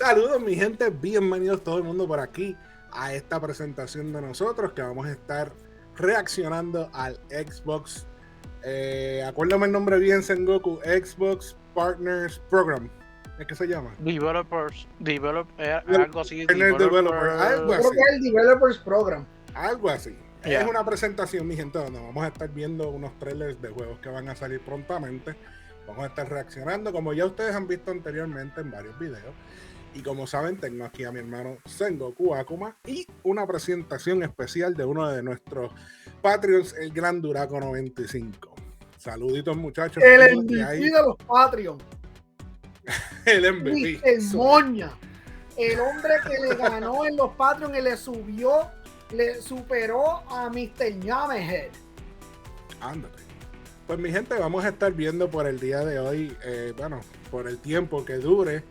Saludos mi gente, bienvenidos todo el mundo por aquí a esta presentación de nosotros que vamos a estar reaccionando al Xbox, acuérdame el nombre bien, Sengoku, Xbox Partners Program, ¿es que se llama? Algo así. Algo Creo así. que es el Developers Program. Algo así. Yeah. Es una presentación, mi gente, donde vamos a estar viendo unos trailers de juegos que van a salir prontamente. Vamos a estar reaccionando, como ya ustedes han visto anteriormente en varios videos. Y como saben, tengo aquí a mi hermano Sengoku Akuma y una presentación especial de uno de nuestros Patreons, el gran Duraco 95. Saluditos, muchachos. El MVP de los Patreon. El MVP. El Moña. El hombre que le ganó en los Patreon y le superó a Mr. Yamehead. Ándate. Pues mi gente, vamos a estar viendo por el día de hoy, por el tiempo que dure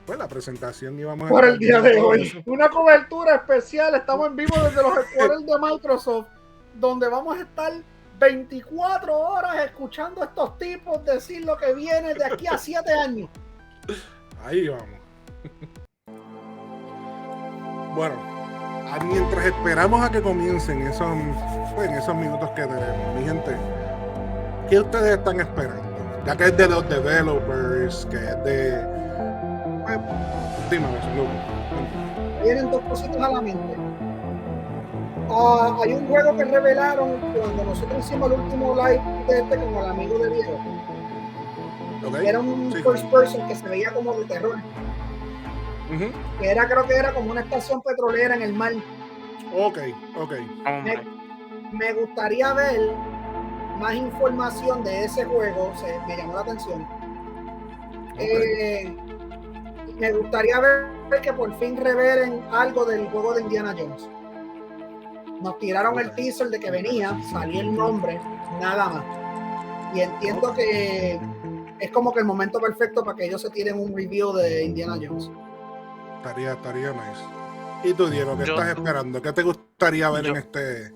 pues la presentación y vamos por a el día de hoy. eso. Una cobertura especial. Estamos en vivo desde los headquarters de Microsoft, donde vamos a estar 24 horas escuchando a estos tipos decir lo que viene de aquí a 7 años. Ahí vamos. Bueno, mientras esperamos a que comiencen esos minutos que tenemos, mi gente, ¿qué ustedes están esperando? Ya que es de los developers, que es de... dime, Vienen dos cositas a la mente. Hay un juego que revelaron cuando nosotros hicimos el último live de este con el amigo de Diego. Okay. Era un first person que se veía como de terror. Que creo que era como una estación petrolera en el mar. Ok. Me gustaría ver más información de ese juego, me llamó la atención. Okay. Me gustaría ver que por fin revelen algo del juego de Indiana Jones. Nos tiraron el teaser de que venía, salía el nombre, nada más. Y entiendo que es como que el momento perfecto para que ellos se tiren un review de Indiana Jones. Estaría nice. ¿Y tú, Diego, qué estás esperando? ¿Qué te gustaría ver en este?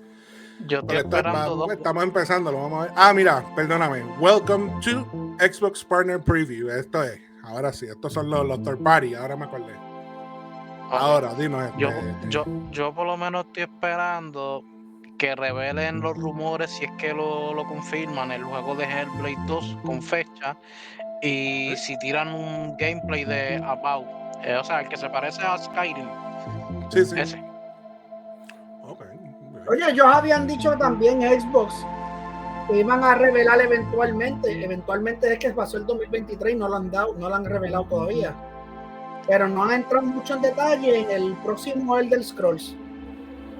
Yo estoy esperando estamos empezando, lo vamos a ver. Mira, perdóname. Welcome to Xbox Partner Preview. Esto es, ahora sí, estos son los third party, ahora me acordé. Ahora, dinos yo por lo menos estoy esperando que revelen los rumores, si es que lo confirman, el juego de Hellblade 2 con fecha, y si tiran un gameplay de About, o sea, el que se parece a Skyrim. Sí. Ese. Okay. Oye, ellos habían dicho también Xbox que iban a revelar eventualmente es que pasó el 2023 y no lo han revelado todavía, pero no han entrado mucho en detalle en el próximo Elder Scrolls,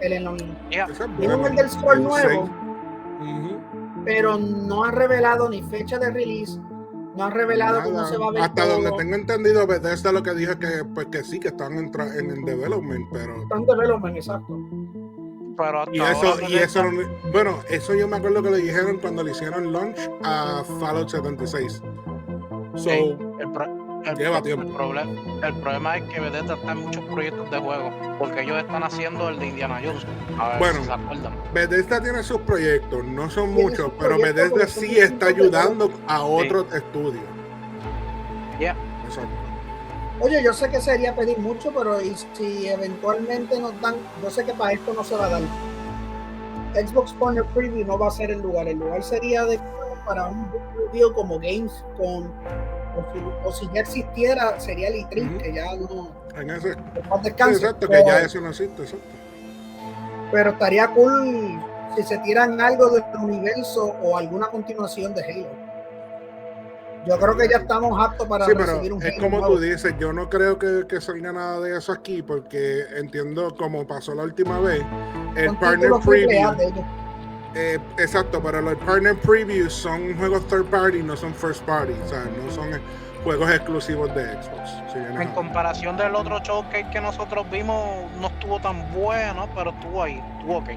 el Elder Scrolls nuevo, pero no han revelado ni fecha de release, no han revelado cómo se va a ver hasta todo. donde tengo entendido, Bethesda lo que dijo es que, pues, que sí, que están en development, pero... Están en development, exacto. Pero eso yo me acuerdo que lo dijeron cuando le hicieron launch a Fallout 76. Lleva tiempo. El problema es que Bethesda está en muchos proyectos de juego, porque ellos están haciendo el de Indiana Jones. A ver si se acuerdan. Bethesda tiene sus proyectos, no son muchos, pero Bethesda sí está ayudando a otros estudios. Exacto. Oye, yo sé que sería pedir mucho, pero si eventualmente nos dan, yo sé que para esto no se va a dar. Xbox Partner Preview no va a ser el lugar sería para un review como Gamescom, o si ya existiera, sería el E3, que ya no. En ese. Exacto, que ya eso no existe, exacto. Pero estaría cool si se tiran algo del universo o alguna continuación de Halo. Yo creo que ya estamos aptos para recibir un Halo. Es como tú dices, yo no creo que salga nada de eso aquí, porque entiendo como pasó la última vez, el Partner Preview. Exacto, pero los Partner Previews son juegos third party, no son first party, o sea, no son juegos exclusivos de Xbox. En comparación del otro showcase que nosotros vimos, no estuvo tan bueno, pero estuvo ahí, estuvo ok.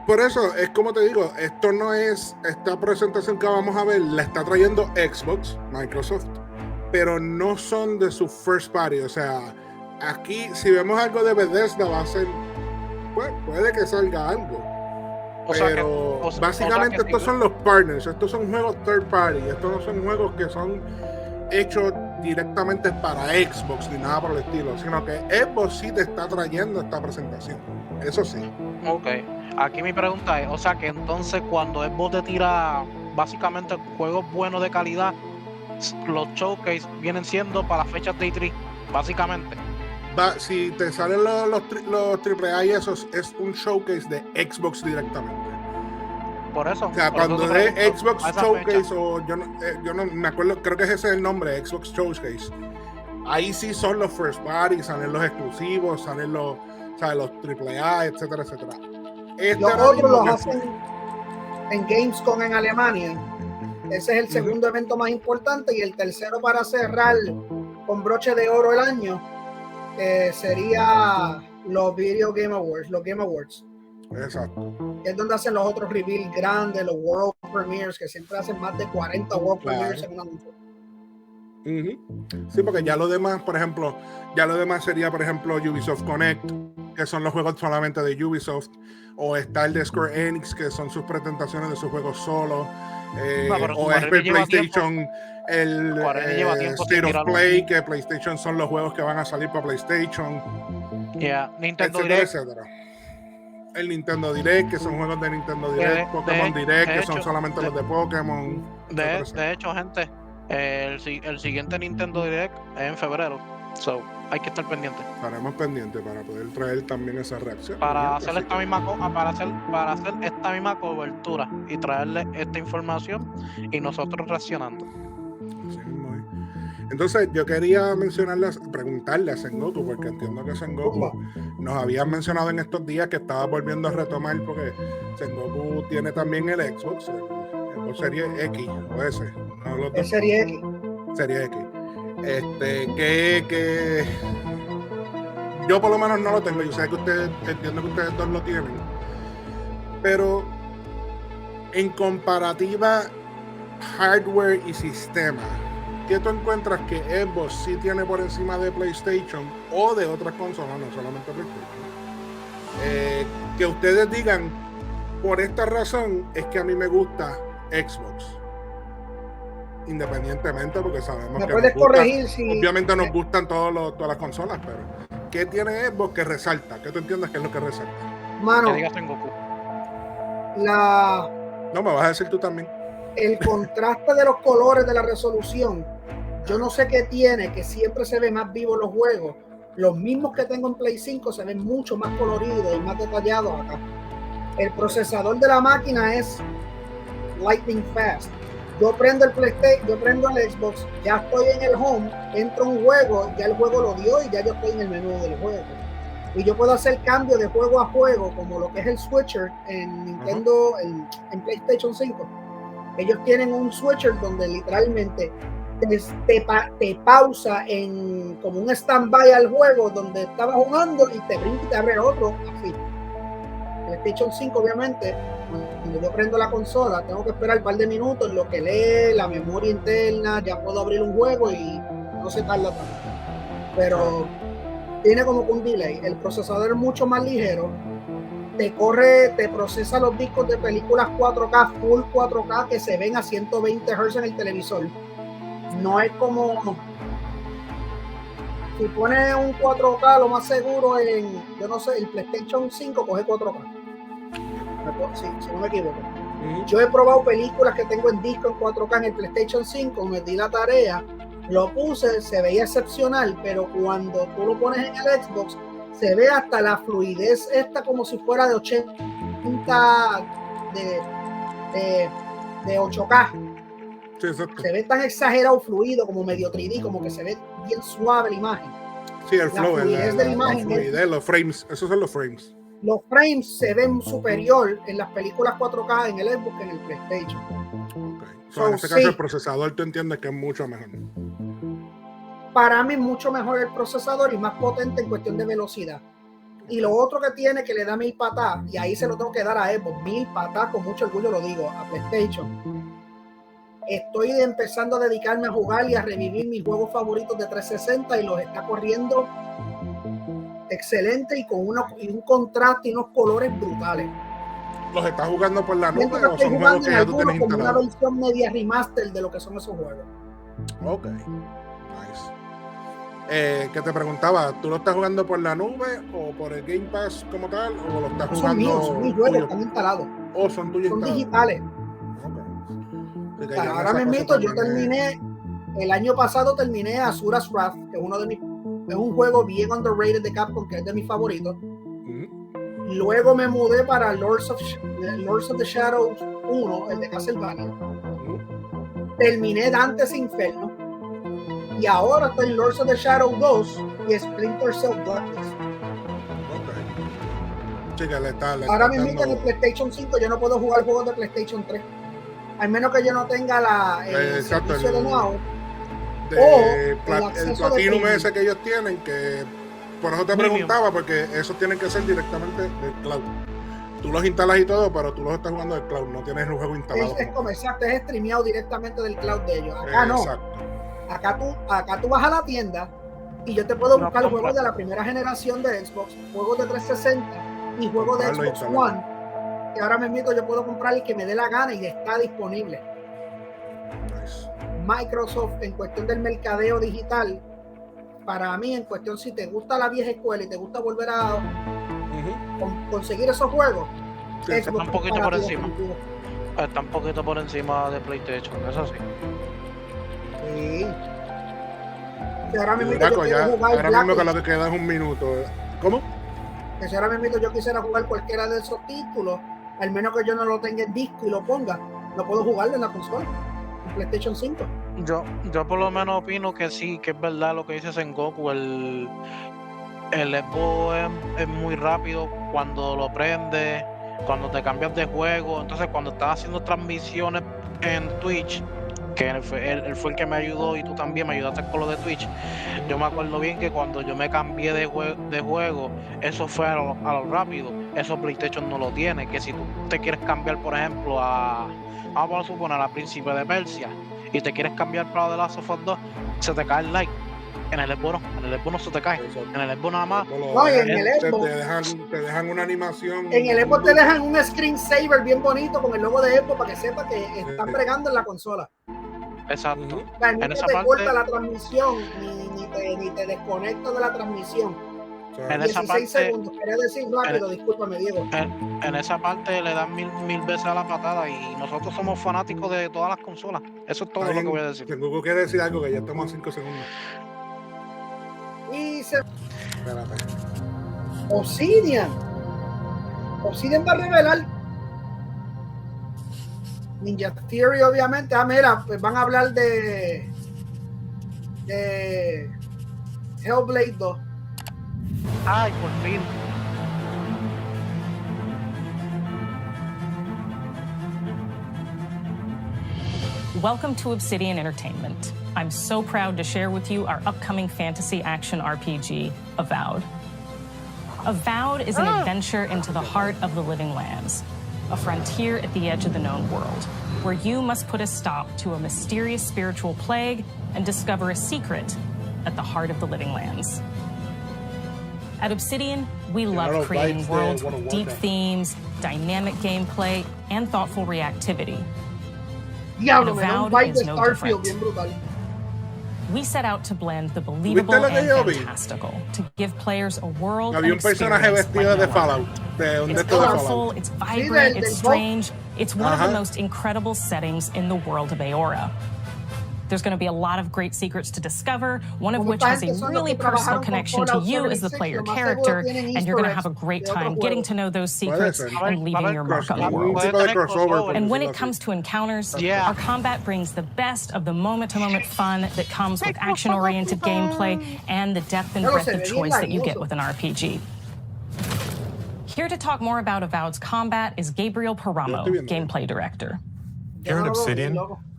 Por eso, es como te digo, esto no es, esta presentación que vamos a ver, la está trayendo Xbox, Microsoft, pero no son de su first party, o sea, aquí si vemos algo de Bethesda va a ser, pues, puede que salga algo. Pero básicamente estos son los partners, estos son juegos third party, estos no son juegos que son hechos directamente para Xbox ni nada por el estilo, sino que Xbox sí te está trayendo esta presentación. Eso sí. Ok, aquí mi pregunta es, o sea que entonces cuando Xbox te tira básicamente juegos buenos de calidad, los showcase vienen siendo para las fechas de E3, básicamente. Si te salen los AAA y eso es un showcase de Xbox directamente. Por eso. O sea, por eso cuando te es pregunto, Xbox a esa Showcase fecha. o yo no me acuerdo, creo que ese es el nombre, Xbox Showcase. Ahí sí son los first party, salen los exclusivos, salen los AAA, etcétera, etcétera. Los otros los hacen en Gamescom en Alemania. Ese es el segundo evento más importante, y el tercero para cerrar con broche de oro el año sería los Video Game Awards, los Game Awards. Exacto. Es donde hacen los otros reveals grandes, los World Premieres, que siempre hacen más de 40 World Premieres en un anuncio. Sí, porque ya lo demás, por ejemplo, sería, por ejemplo, Ubisoft Connect, que son los juegos solamente de Ubisoft, o está el de Square Enix, que son sus presentaciones de sus juegos solos, o es el PlayStation, el State of Play, que PlayStation son los juegos que van a salir para PlayStation, Nintendo etcétera, Direct. etcétera. El Nintendo Direct, que son juegos de Nintendo Direct, Pokémon Direct, que son solamente los de Pokémon. De hecho, gente, el siguiente Nintendo Direct es en febrero. So, hay que estar pendiente. Estaremos pendientes para poder traer también esa reacción. Para hacer esta misma cobertura y traerle esta información y nosotros reaccionando. Así mismo es. Entonces yo quería preguntarle a Sengoku, porque entiendo que Sengoku nos había mencionado en estos días que estaba volviendo a retomar, porque Sengoku tiene también el Xbox, el Serie X o S. El Serie X. Serie X. Que yo por lo menos no lo tengo. Yo sé que entiendo que ustedes dos lo tienen, pero en comparativa hardware y sistema, ¿qué tú encuentras que Xbox sí tiene por encima de PlayStation o de otras consolas, no solamente PlayStation? Que ustedes digan, por esta razón es que a mí me gusta Xbox. Independientemente, porque sabemos ¿me que puedes corregir si obviamente nos gustan todas las consolas, pero ¿qué tiene Xbox que resalta? ¿Qué tú entiendes que es lo que resalta? Mano, no, me vas a decir tú también. El contraste de los colores de la resolución, yo no sé qué tiene, que siempre se ve más vivo los juegos. Los mismos que tengo en Play 5 se ven mucho más coloridos y más detallados acá. El procesador de la máquina es lightning fast. Yo prendo el PlayStation, yo prendo el Xbox, ya estoy en el home, entro a un juego, ya el juego lo dio y ya yo estoy en el menú del juego. Y yo puedo hacer cambio de juego a juego, como lo que es el switcher en Nintendo, en PlayStation 5. Ellos tienen un switcher donde literalmente te pausa en como un stand-by al juego donde estaba jugando y te brinca y te abre otro, así. PlayStation 5, obviamente, cuando yo prendo la consola, tengo que esperar un par de minutos en lo que lee la memoria interna, ya puedo abrir un juego y no se tarda tanto. Pero tiene como un delay. El procesador es mucho más ligero. Te procesa los discos de películas 4K, full 4K, que se ven a 120 Hz en el televisor. No es como si pones un 4K, lo más seguro yo no sé, el PlayStation 5 coge 4K. Si no me equivoco. Yo he probado películas que tengo en disco en 4K en el PlayStation 5, me di la tarea, lo puse, se veía excepcional, pero cuando tú lo pones en el Xbox, se ve hasta la fluidez esta como si fuera de 80 de 8K. Sí, se ve tan exagerado fluido, como medio 3D, como que se ve bien suave la imagen. Sí, el flow, fluidez de la imagen, la fluidez, los frames, esos son los frames. Los frames se ven superior en las películas 4K en el Xbox que en el PlayStation. En este caso el procesador, tú entiendes que es mucho mejor. Para mí mucho mejor el procesador y más potente en cuestión de velocidad. Y lo otro que tiene, que le da 1000 patas, y ahí se lo tengo que dar a Xbox, 1000 patas, con mucho orgullo lo digo, a PlayStation. Estoy empezando a dedicarme a jugar y a revivir mis juegos favoritos de 360 y los está corriendo excelente y con un contraste y unos colores brutales. ¿Los estás jugando por la nube o son juegos que ya tú tienes instalado? Como una versión media remaster de lo que son esos juegos. Ok. Nice. Que te preguntaba, ¿tú lo estás jugando por la nube o por el Game Pass como tal? ¿O lo estás jugando? Son mis juegos, están instalados. ¿O son tuyos? Son digitales. Okay. Ahora mismo yo terminé, el año pasado terminé Asura's Wrath, que es un juego bien underrated de Capcom, que es de mis favoritos. Luego me mudé para Lords of the Shadows 1, el de Castlevania. Terminé Dante's Inferno. Y ahora estoy en Lords of the Shadows 2 y Splinter Cell Blackness. Chica, ahora mismo en el PlayStation 5 yo no puedo jugar juegos de PlayStation 3. Al menos que yo no tenga el servicio de Now. El Platinum ese que ellos tienen, que por eso te preguntaba, porque esos tienen que ser directamente del cloud. Tú los instalas y todo, pero tú los estás jugando del cloud, no tienes el juego instalado. Exacto, es streameado directamente del cloud de ellos. Acá no. Acá tú vas a la tienda y yo te puedo buscar juegos de la primera generación de Xbox, juegos de 360 y juegos de Xbox One, que ahora mismo yo puedo comprar el que me dé la gana y está disponible. Nice. Microsoft, en cuestión del mercadeo digital, para mí, en cuestión, si te gusta la vieja escuela y te gusta volver a conseguir esos juegos, está un poquito por encima. Está un poquito por encima de PlayStation, eso sí. Sí. Si ahora mismo ahora mismo que lo que queda es un minuto. ¿Cómo? Que si ahora mismo yo quisiera jugar cualquiera de esos títulos, al menos que yo no lo tenga en disco y lo ponga, lo puedo jugar en la consola, en PlayStation 5. Yo por lo menos opino que sí, que es verdad lo que dices en Goku. El Xbox es muy rápido cuando lo prendes, cuando te cambias de juego. Entonces cuando estás haciendo transmisiones en Twitch, que él fue el que me ayudó y tú también me ayudaste con lo de Twitch, yo me acuerdo bien que cuando yo me cambié de juego, eso fue a lo rápido. Eso PlayStation no lo tiene, que si tú te quieres cambiar, por ejemplo, vamos a suponer a Príncipe de Persia, y te quieres cambiar para The Last of Us 2, se te cae el like. En el Xbox no se te cae. En el Xbox nada más. No, en el Xbox te dejan una animación. En el Xbox te dejan un screensaver bien bonito con el logo de Xbox para que sepa que están bregando en la consola. Exacto. No te corta la transmisión ni te desconecta de la transmisión. En 16 esa parte, segundos, quería decir rápido, discúlpame, Diego. En esa parte le dan mil veces a la patada y nosotros somos fanáticos de todas las consolas. Eso es todo lo que voy a decir. Si Google quiere decir algo, que ya estamos a 5 segundos. Espérate. Obsidian va a revelar Ninja Theory, obviamente. Mira, pues van a hablar de Hellblade 2. Ay, por fin. Welcome to Obsidian Entertainment. I'm so proud to share with you our upcoming fantasy action RPG, Avowed. Avowed is an adventure into the heart of the living lands, a frontier at the edge of the known world, where you must put a stop to a mysterious spiritual plague and discover a secret at the heart of the living lands. At Obsidian, we love creating worlds with deep themes, dynamic gameplay, and thoughtful reactivity. Diablo, Avowed is no different. We set out to blend the believable and fantastical to give players a world and experience like Fallout. It's colorful, it's vibrant, it's strange. It's one of the most incredible settings in the world of Aora. There's going to be a lot of great secrets to discover, one of which has a really personal connection to you as the player character, and you're going to have a great time getting to know those secrets and leaving your mark on the world. And when it comes to encounters, our combat brings the best of the moment-to-moment fun that comes with action-oriented gameplay and the depth and breadth of choice that you get with an RPG. Here to talk more about Avowed's combat is Gabriel Paramo, gameplay director. Here at Obsidian,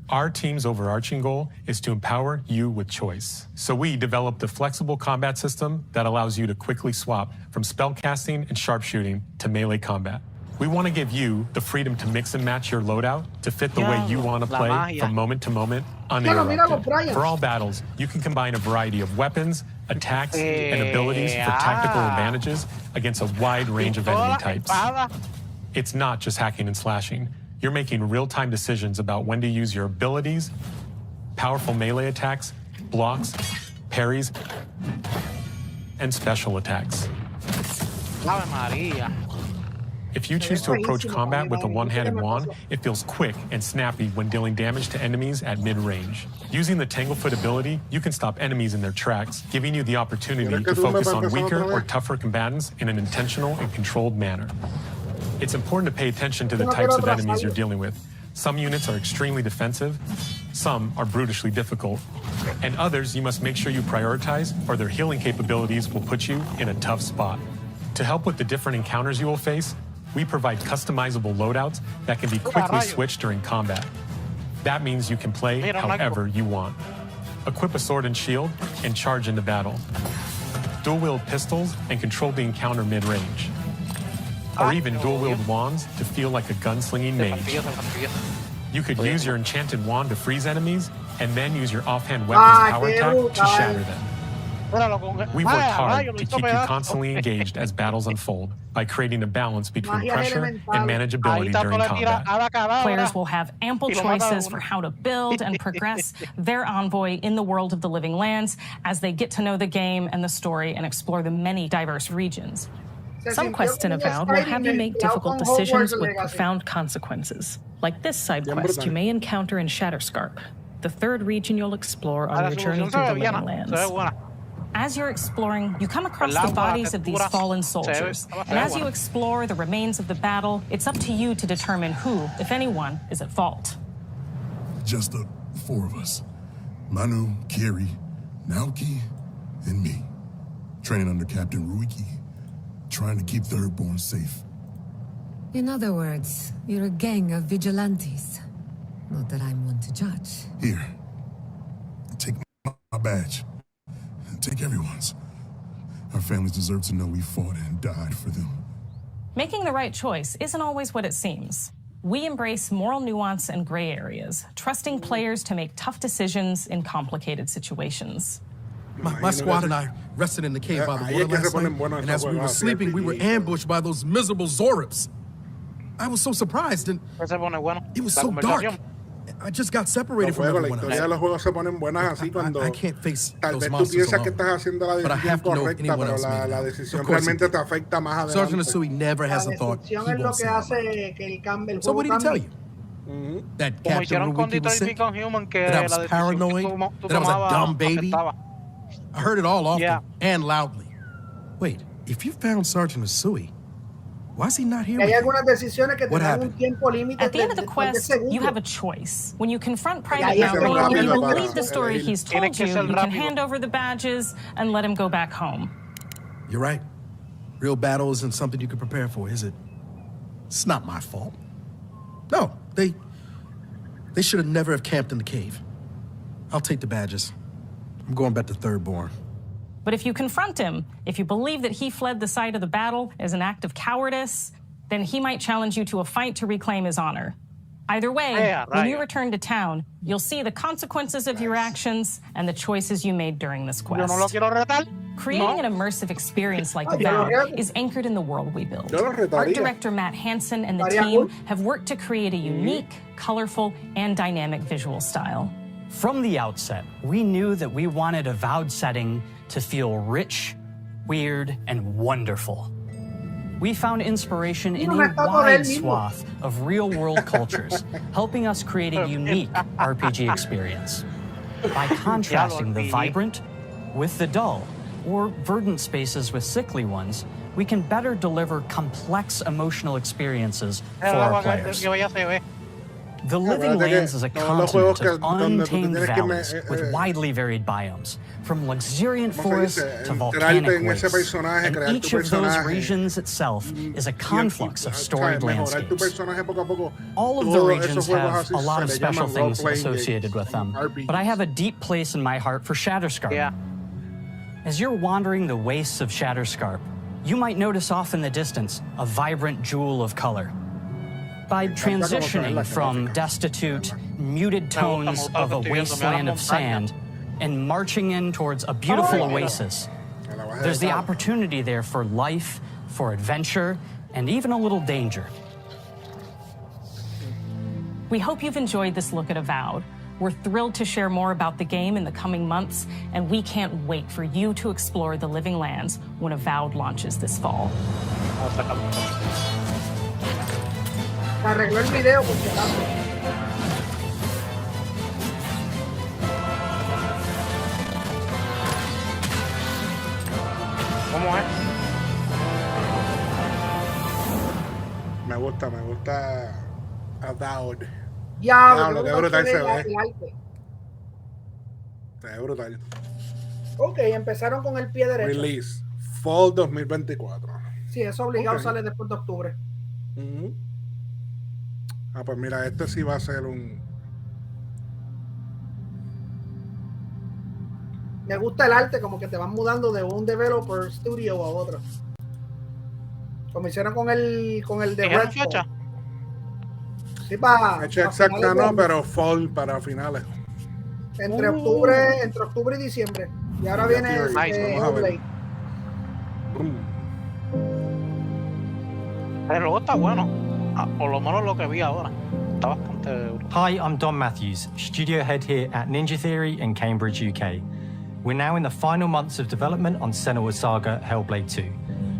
our team's overarching goal is to empower you with choice. So we developed a flexible combat system that allows you to quickly swap from spellcasting and sharpshooting to melee combat. We want to give you the freedom to mix and match your loadout to fit the way you want to play from moment to moment uninterrupted. For all battles, you can combine a variety of weapons, attacks, and abilities for tactical advantages against a wide range of enemy types. It's not just hacking and slashing. You're making real-time decisions about when to use your abilities, powerful melee attacks, blocks, parries, and special attacks. Ave María. If you choose to approach combat with a one-handed wand, it feels quick and snappy when dealing damage to enemies at mid-range. Using the Tanglefoot ability, you can stop enemies in their tracks, giving you the opportunity to focus on weaker or tougher combatants in an intentional and controlled manner. It's important to pay attention to the types of enemies you're dealing with. Some units are extremely defensive, some are brutishly difficult, and others you must make sure you prioritize or their healing capabilities will put you in a tough spot. To help with the different encounters you will face, we provide customizable loadouts that can be quickly switched during combat. That means you can play however you want. Equip a sword and shield and charge into battle. Dual-wield pistols and control the encounter mid-range. Or even dual-wield wands to feel like a gunslinging mage. You could use your enchanted wand to freeze enemies and then use your offhand weapon's power attack to shatter them. We've worked hard to keep you constantly engaged as battles unfold by creating a balance between pressure and manageability during combat. Players will have ample choices for how to build and progress their envoy in the world of the living lands as they get to know the game and the story and explore the many diverse regions. Some quests in Avowed will have you make difficult decisions with profound consequences. Like this side quest you may encounter in Shatterscarp, the third region you'll explore on your journey through the living lands. As you're exploring, you come across the bodies of these fallen soldiers. And as you explore the remains of the battle, it's up to you to determine who, if anyone, is at fault. Just the four of us. Manu, Kiri, Naoki, and me. Training under Captain Ruiki. Trying to keep Thirdborn safe. In other words, you're a gang of vigilantes. Not that I'm one to judge. Here. Take my badge. Take everyone's. Our families deserve to know we fought and died for them. Making the right choice isn't always what it seems. We embrace moral nuance and gray areas, trusting players to make tough decisions in complicated situations. My squad and I rested in the cave by the water last night, and as we were sleeping, we were ambushed by those miserable Zorips. I was so surprised, and it was so dark. I just got separated from everyone else. I can't face those monsters alone, but I have to know if anyone else made it. Of course, Sergeant Asui never has a thought he won't see. So what did he tell you? That Captain Ruiki was sick? That I was paranoid? That I was a dumb baby? I heard it all often and loudly. Wait, if you found Sergeant Asui, why is he not here? What happened? At the end of the quest, you have a choice. When you confront Private Malcolm, if you believe the story he's told you, you can hand over the badges and let him go back home. You're right. Real battle isn't something you can prepare for, is it? It's not my fault. No, they should have never have camped in the cave. I'll take the badges. I'm going back to Thirdborn. But if you confront him, if you believe that he fled the site of the battle as an act of cowardice, then he might challenge you to a fight to reclaim his honor. Either way, when you return to town, you'll see the consequences of your actions and the choices you made during this quest. Creating an immersive experience like Avowed is anchored in the world we build. Art director Matt Hansen and the team have worked to create a unique, colorful, and dynamic visual style. From the outset, we knew that we wanted Avowed setting to feel rich, weird, and wonderful. We found inspiration in a wide swath of real-world cultures, helping us create a unique RPG experience. By contrasting the vibrant with the dull, or verdant spaces with sickly ones, we can better deliver complex emotional experiences for our players. The Living Lands is a continent of untamed valleys with widely varied biomes, from luxuriant forests to volcanic wastes. And each of those regions itself is a conflux of storied landscapes. All of the regions have a lot of special things associated with them, but I have a deep place in my heart for Shatterscarp. As you're wandering the wastes of Shatterscarp, you might notice off in the distance a vibrant jewel of color. By transitioning from destitute, muted tones of a wasteland of sand and marching in towards a beautiful oasis, there's the opportunity there for life, for adventure, and even a little danger. We hope you've enjoyed this look at Avowed. We're thrilled to share more about the game in the coming months, and we can't wait for you to explore the living lands when Avowed launches this fall. Arregló el video porque ¿Cómo es? Me gusta Avowed. Diablo, qué brutal se ve. Se ve brutal. Ok, empezaron con el pie derecho. Release, Fall 2024. Sí, eso obligado sale después de octubre. Ah, pues mira, este sí va a ser un... Me gusta el arte, como que te van mudando de un developer studio a otro. Como hicieron con el de Redfall. Sí, fecha exacta no, pero Fall para finales. Entre octubre y diciembre. Y ahora viene Hellblade. El juego está bueno. Por lo menos lo que vi ahora. Está bastante... Hi, I'm Don Matthews, studio head here at Ninja Theory in Cambridge, UK. We're now in the final months of development on Senua's Saga Hellblade 2,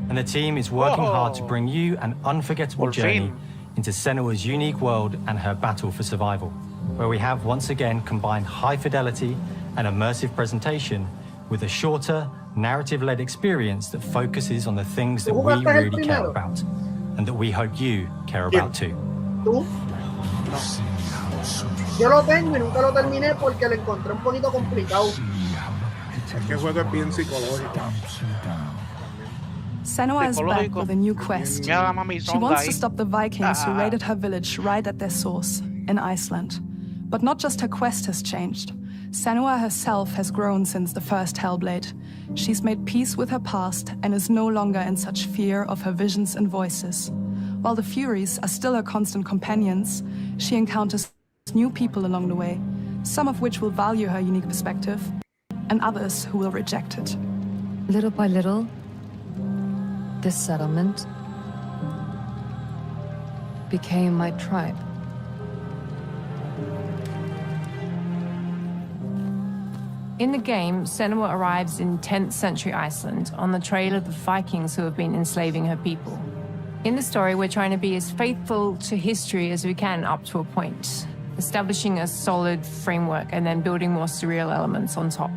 and the team is working hard to bring you an unforgettable journey into Senua's unique world and her battle for survival, where we have once again combined high fidelity and immersive presentation with a shorter, narrative-led experience that focuses on the things that we really care about, and that we hope you care about too. ¿Tú? No. Yo lo tengo y nunca lo terminé porque lo encontré un poquito complicado. Es que el juego es bien psicológico. Senua is back with a new quest. She wants to stop the Vikings who raided her village right at their source, in Iceland. But not just her quest has changed. Senua herself has grown since the first Hellblade. She's made peace with her past and is no longer in such fear of her visions and voices. While the Furies are still her constant companions, she encounters new people along the way, some of which will value her unique perspective, and others who will reject it. Little by little, this settlement became my tribe. In the game, Senua arrives in 10th century Iceland on the trail of the Vikings who have been enslaving her people. In the story, we're trying to be as faithful to history as we can up to a point, establishing a solid framework and then building more surreal elements on top.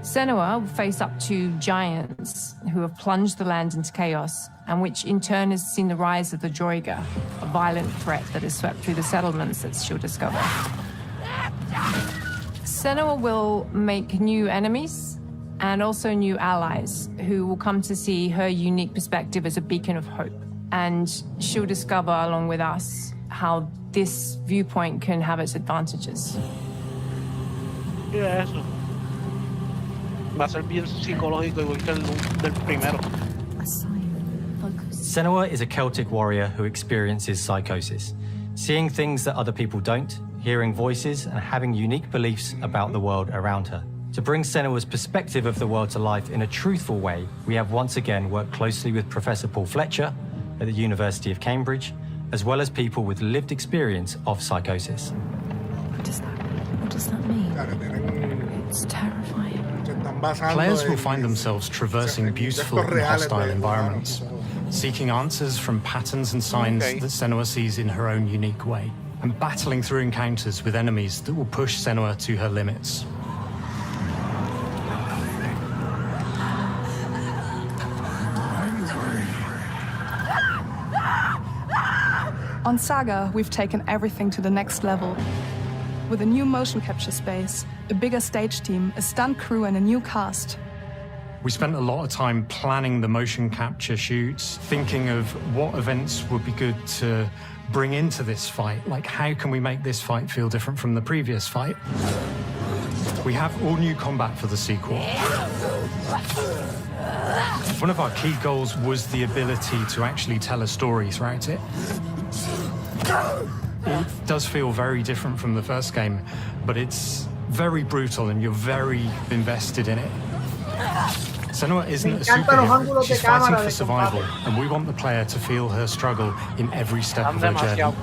Senua will face up to giants who have plunged the land into chaos, and which in turn has seen the rise of the Droiga, a violent threat that has swept through the settlements that she'll discover. Senua will make new enemies and also new allies who will come to see her unique perspective as a beacon of hope. And she'll discover, along with us, how this viewpoint can have its advantages. Yeah, eso. Va a ser bien psicológico igual que el del primero. Senua is a Celtic warrior who experiences psychosis, seeing things that other people don't, hearing voices, and having unique beliefs about the world around her. To bring Senua's perspective of the world to life in a truthful way, we have once again worked closely with Professor Paul Fletcher at the University of Cambridge, as well as people with lived experience of psychosis. What does that mean? It's terrifying. Players will find themselves traversing beautiful and hostile environments, seeking answers from patterns and signs that Senua sees in her own unique way, and battling through encounters with enemies that will push Senua to her limits. On Saga, we've taken everything to the next level. With a new motion capture space, a bigger stage team, a stunt crew, and a new cast. We spent a lot of time planning the motion capture shoots, thinking of what events would be good to bring into this fight. Like, how can we make this fight feel different from the previous fight? We have all new combat for the sequel. One of our key goals was the ability to actually tell a story throughout it. It does feel very different from the first game, but it's very brutal and you're very invested in it. Senua isn't a superhero, she's fighting for survival, and we want the player to feel her struggle in every step of her journey.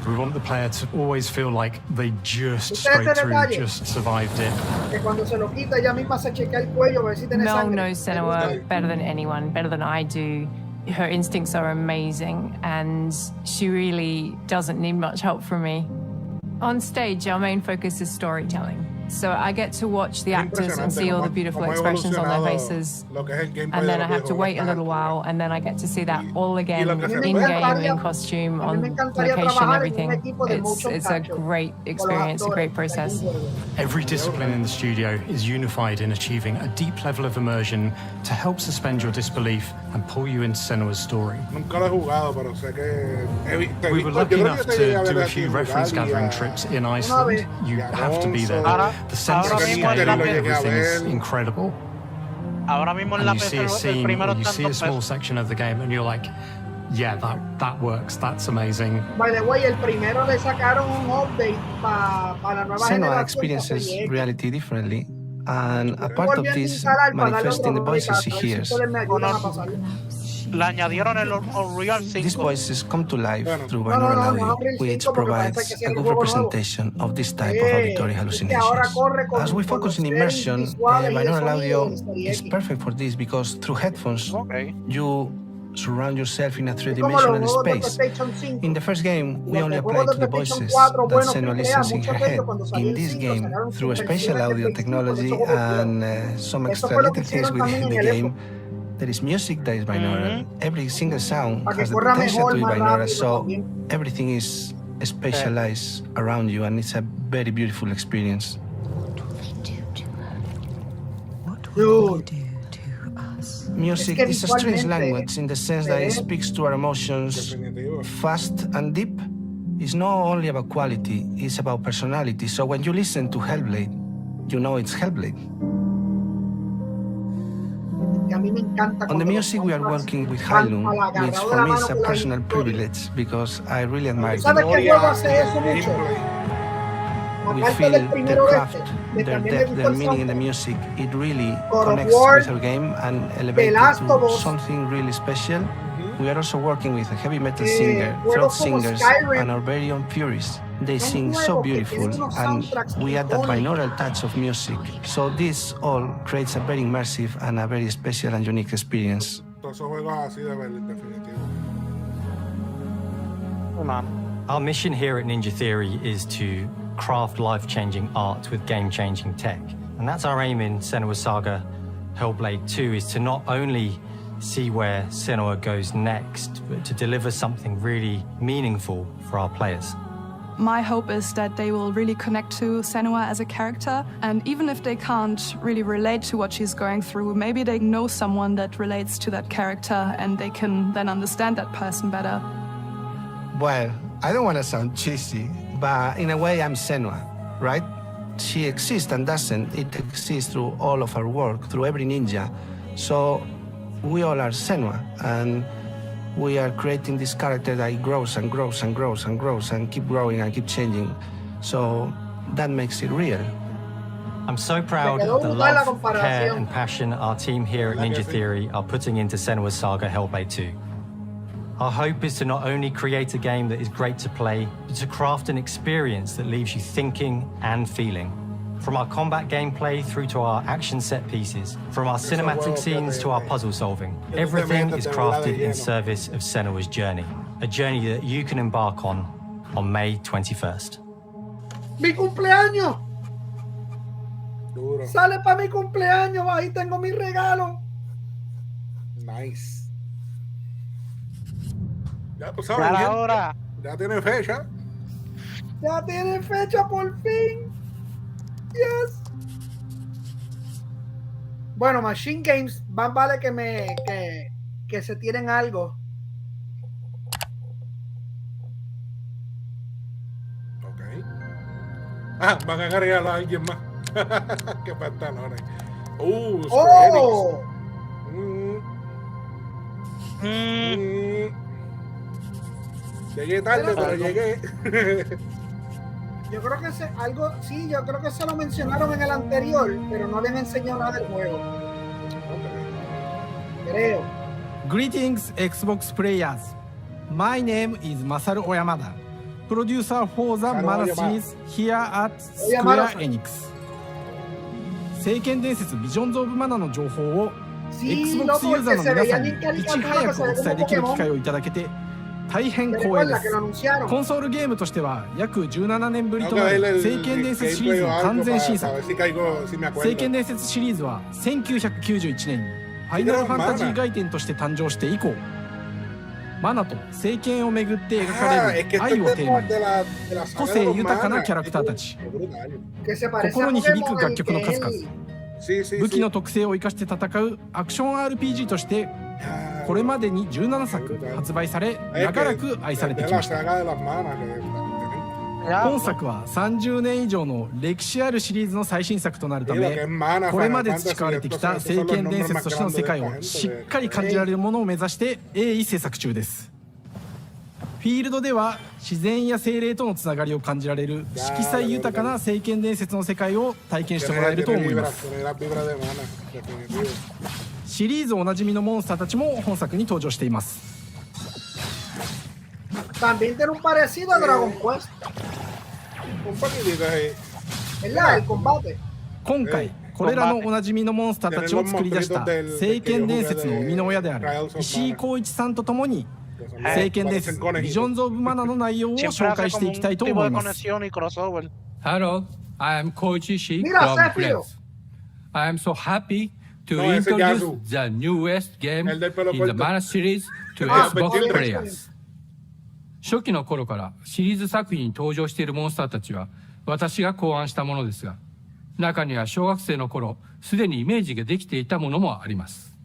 We want the player to always feel like they just scraped through, just survived it. Que cuando se lo quita, ella misma se chequea el cuello a ver si tiene Mel sangre. knows Senua better than anyone, better than I do. Her instincts are amazing, and she really doesn't need much help from me. On stage, our main focus is storytelling. So I get to watch the actors and see all the beautiful expressions on their faces. And then I have to wait a little while, and then I get to see that all again, in-game, in costume, on location, everything. It's a great experience, a great process. Every discipline in the studio is unified in achieving a deep level of immersion to help suspend your disbelief and pull you into Senua's story. We were lucky enough to do a few reference gathering trips in Iceland. You have to be there. The sense of scale of everything is incredible. And you see a scene, or you see a small section of the game, and you're like, yeah, that works, that's amazing. By the way, el primero le sacaron un update para la nueva generación. Senua experiences reality differently, and a part of this manifests in the voices he hears. Le añadieron el Unreal 5. These voices come to life through binaural audio, which provides a good representation of this type of auditory hallucinations. As we focus in immersion, binaural audio is perfect for this because through headphones, you surround yourself in a three-dimensional space. In the first game, we only applied to the voices that Senua listens in her head. In this game, through a spatial audio technology and some extra little things within the game, there is music that is binaural. Every single sound has the potential to be binaural, so everything is spatialized around you, and it's a very beautiful experience. Music is a strange language in the sense that it speaks to our emotions fast and deep. It's not only about quality, it's about personality. So when you listen to Hellblade, you know it's Hellblade. On the music, we are working with Hailun, which for me is a personal privilege because I really admire them. We feel their craft, their depth, their meaning in the music. It really connects with our game and elevates it to something really special. We are also working with a heavy metal singer, throat singers, and our very own Furies. They sing so beautiful, and we add that binaural touch of music. So this all creates a very immersive and a very special and unique experience. Our mission here at Ninja Theory is to craft life-changing art with game-changing tech. And that's our aim in Senua's Saga Hellblade 2, is to not only see where Senua goes next, but to deliver something really meaningful for our players. My hope is that they will really connect to Senua as a character, and even if they can't really relate to what she's going through, maybe they know someone that relates to that character and they can then understand that person better. Well, I don't want to sound cheesy, but in a way I'm Senua, right? She exists and doesn't. It exists through all of our work, through every ninja. So we all are Senua, and we are creating this character that grows and grows and grows and grows and keep growing and keep changing. So that makes it real. I'm so proud of the love, care, and passion our team here at Ninja Theory are putting into Senua's Saga Hellblade 2. Our hope is to not only create a game that is great to play, but to craft an experience that leaves you thinking and feeling. From our combat gameplay through to our action set pieces, from our cinematic scenes to our puzzle solving, everything is crafted in service of Senua's journey, a journey that you can embark on May 21st. ¡Mi cumpleaños! ¡Sale para mi cumpleaños! Ahí tengo mi regalo. Nice. Ya tú sabes, ya tiene fecha. Ya tiene fecha por fin. Yes. Bueno, Machine Games, más vale que se tienen algo. Ok. Ah, van a agregar a alguien más. Qué pantalones. Oh. Llegué tarde, pero llegué. Yo creo que yo creo que se lo mencionaron en el anterior, pero no les han enseñado nada del juego. Creo. Greetings, Xbox players. My name is Masaru Oyamada. producer for the Mana series here at Square Enix。聖剣伝説ビジョンズ・オブ・マナの情報を Xbox ユーザーの皆さんにいち早くお伝えできる機会をいただけて大変光栄です。コンソールゲームとしては約17年ぶりとなる聖剣伝説シリーズの完全新作。聖剣伝説シリーズは1991年にファイナルファンタジー外伝として誕生して以降、マナと聖剣をめぐって描かれる愛をテーマに個性豊かなキャラクターたち、心に響く楽曲の数々、武器の特性を生かして戦うアクション RPG としてこれまでに17作発売され長らく愛されてきました。本作は30年以上の歴史あるシリーズの最新作となるため、これまで培われてきた聖剣伝説としての世界をしっかり感じられるものを目指して鋭意制作中です。フィールドでは自然や精霊とのつながりを感じられる色彩豊かな聖剣伝説の世界を体験してもらえると思います。シリーズおなじみのモンスターたちも本作に登場しています。También tiene un parecido a Dragon Quest. ¿Verdad? El combate. 今回これらのおなじみのモンスターたちを作り出した聖剣伝説の生みの親である石井光一さんとともに聖剣伝説ビジョンズ・オブ・マナの内容を紹介していきたいと思います。Hello, I am Koichi Ishii from France. I am so happy to introduce the newest game in the Mana series to Xbox players. 初期の頃からシリーズ作品に登場しているモンスターたちは私が考案したものですが、中には小学生の頃すでにイメージができていたものもあります。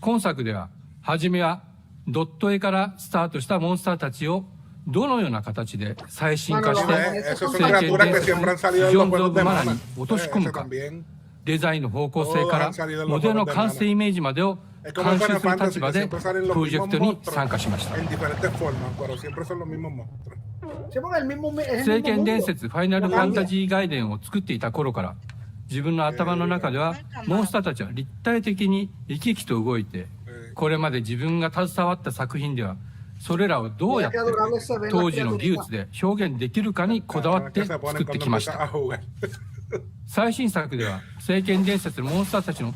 今作では初めはドット絵からスタートしたモンスターたちをどのような形で最新化して聖剣伝説ビジョンズ・オブ・マナに落とし込むか、デザインの方向性からモデルの完成イメージまでを監修する立場でプロジェクトに参加しました。聖剣伝説ファイナルファンタジー外伝を作っていた頃から自分の頭の中ではモンスターたちは立体的に生き生きと動いて、これまで自分が携わった作品ではそれらをどうやって当時の技術で表現できるかにこだわって作ってきました。最新作では聖剣伝説のモンスターたちの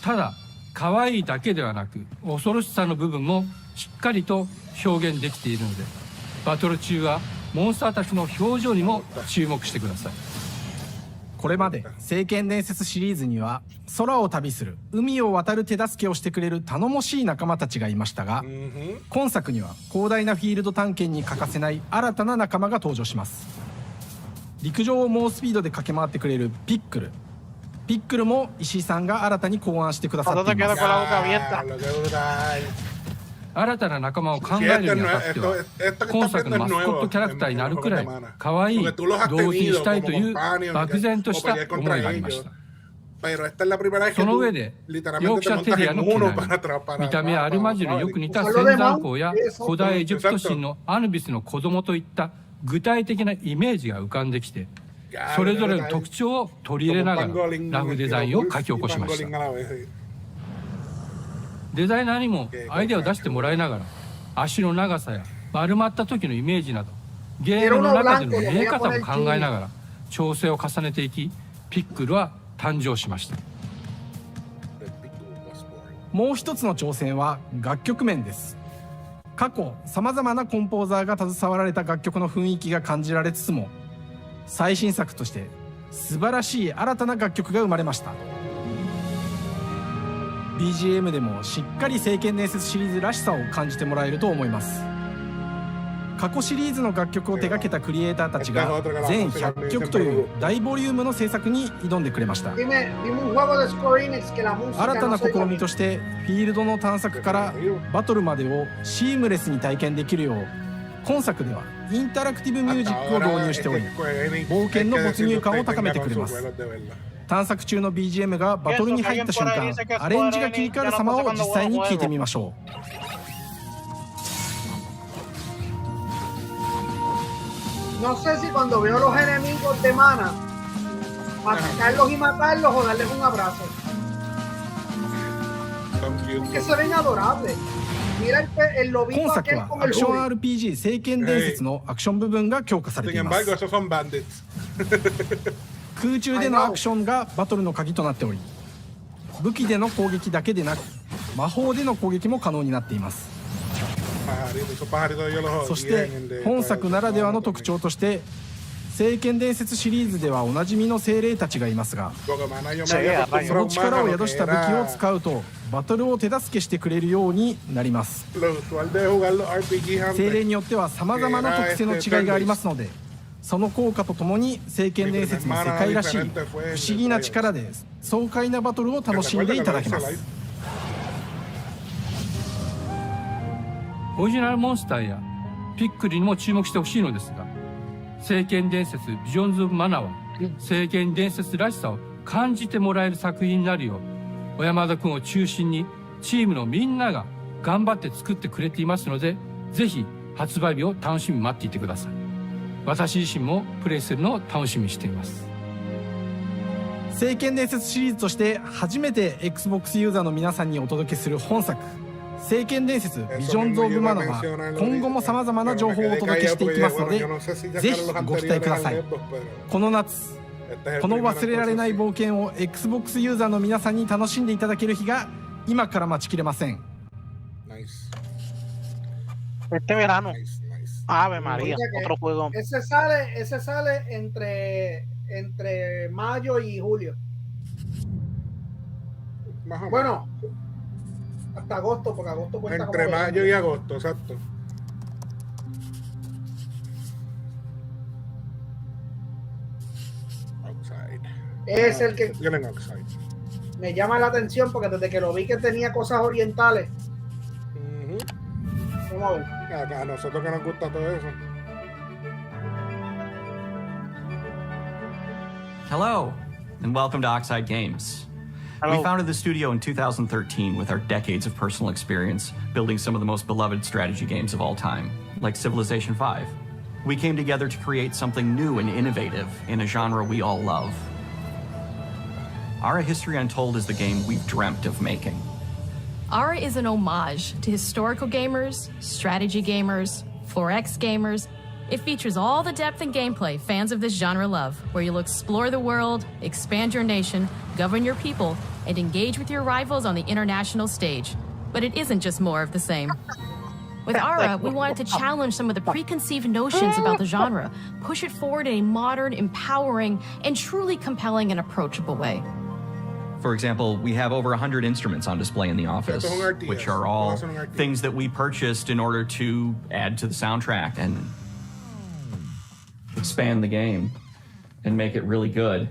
ただ可愛いだけではなく恐ろしさの部分もしっかりと表現できているので、バトル中はモンスターたちの表情にも注目してください。これまで聖剣伝説シリーズには空を旅する海を渡る手助けをしてくれる頼もしい仲間たちがいましたが、今作には広大なフィールド探検に欠かせない新たな仲間が登場します。陸上を猛スピードで駆け回ってくれるピックルも石井さんが新たに考案してくださっています。新たな仲間を考えるにあたっては今作のマスコットキャラクターになるくらい可愛い動物にしたいという漠然とした思いがありました。その上でヨークシャテリアの毛並み、見た目やアルマジルによく似た仙山港や古代エジプト神のアヌビスの子供といった具体的なイメージが浮かんできて、それぞれの特徴を取り入れながらラフデザインを書き起こしました。デザイナーにもアイデアを出してもらいながら足の長さや丸まった時のイメージなどゲームの中での見え方も考えながら調整を重ねていき、ピックルは誕生しました。もう一つの挑戦は楽曲面です。過去さまざまなコンポーザーが携わられた楽曲の雰囲気が感じられつつも、最新作として素晴らしい新たな楽曲が生まれました。 BGM でもしっかり聖剣伝説シリーズらしさを感じてもらえると思います。過去シリーズの楽曲を手掛けたクリエイターたちが全100曲という大ボリュームの制作に挑んでくれました。新たな試みとしてフィールドの探索からバトルまでをシームレスに体験できるよう、今作ではインタラクティブミュージックを導入しており、冒険の没入感を高めてくれます。探索中の BGM がバトルに入った瞬間、アレンジが切り替わる様を実際に聞いてみましょう。No sé si cuando veo los enemigos de mana, atacarlos y matarlos o darles un abrazo. Que se ven adorables. 今作はアクション RPG 聖剣伝説のアクション部分が強化されています。空中でのアクションがバトルの鍵となっており、武器での攻撃だけでなく魔法での攻撃も可能になっています。そして本作ならではの特徴として聖剣伝説シリーズではおなじみの精霊たちがいますが、その力を宿した武器を使うとバトルを手助けしてくれるようになります。精霊によってはさまざまな特性の違いがありますので、その効果とともに聖剣伝説の世界らしい不思議な力で爽快なバトルを楽しんでいただけます。オリジナルモンスターやピックリにも注目してほしいのですが、聖剣伝説ビジョンズ・オブ・マナーは聖剣伝説らしさを感じてもらえる作品になるよう、小山田君を中心にチームのみんなが頑張って作ってくれていますので、ぜひ発売日を楽しみに待っていてください。私自身もプレイするのを楽しみにしています。聖剣伝説シリーズとして初めて Xbox ユーザーの皆さんにお届けする本作聖剣伝説ビジョンズ・オブ・マナは今後もさまざまな情報をお届けしていきますので、ぜひご期待ください。この夏この忘れられない冒険を Xbox ユーザーの皆さんに楽しんでいただける日が今から待ちきれません。Este verano. Ave María, otro juego. Ese sale entre mayo y julio. Bueno, hasta agosto, porque agosto cuenta entre como mayo y agosto, exacto. Oxide. Es el que tienen Oxide. Me llama la atención porque desde que lo vi que tenía cosas orientales. Vamos a ver. A nosotros que nos gusta todo eso. Hello, and welcome to Oxide Games. Hello. We founded the studio in 2013 with our decades of personal experience building some of the most beloved strategy games of all time, like Civilization V. We came together to create something new and innovative in a genre we all love. Ara History Untold is the game we've dreamt of making. Ara is an homage to historical gamers, strategy gamers, 4X gamers. It features all the depth and gameplay fans of this genre love, where you'll explore the world, expand your nation, govern your people, and engage with your rivals on the international stage. But it isn't just more of the same. With Ara, we wanted to challenge some of the preconceived notions about the genre, push it forward in a modern, empowering, and truly compelling and approachable way. For example, we have over 100 instruments on display in the office, which are all things that we purchased in order to add to the soundtrack and expand the game and make it really good.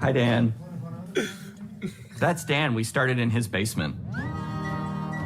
Hi, Dan. That's Dan. We started in his basement.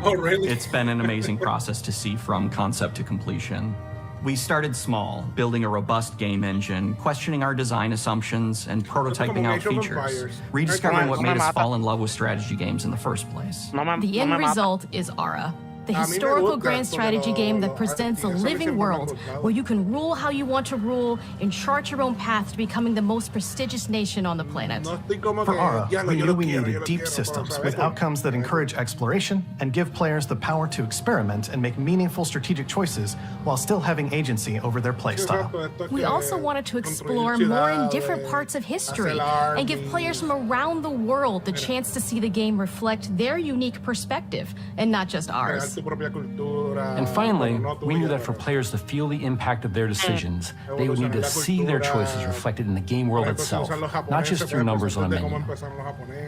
Oh, really? It's been an amazing process to see from concept to completion. We started small, building a robust game engine, questioning our design assumptions, and prototyping out features, rediscovering what made us fall in love with strategy games in the first place. The end result is Ara, the historical grand strategy game that presents a living world where you can rule how you want to rule and chart your own path to becoming the most prestigious nation on the planet. For Ara, we knew we needed deep systems with outcomes that encourage exploration and give players the power to experiment and make meaningful strategic choices while still having agency over their playstyle. We also wanted to explore more in different parts of history and give players from around the world the chance to see the game reflect their unique perspective and not just ours. And finally, we knew that for players to feel the impact of their decisions, they would need to see their choices reflected in the game world itself, not just through numbers on a menu.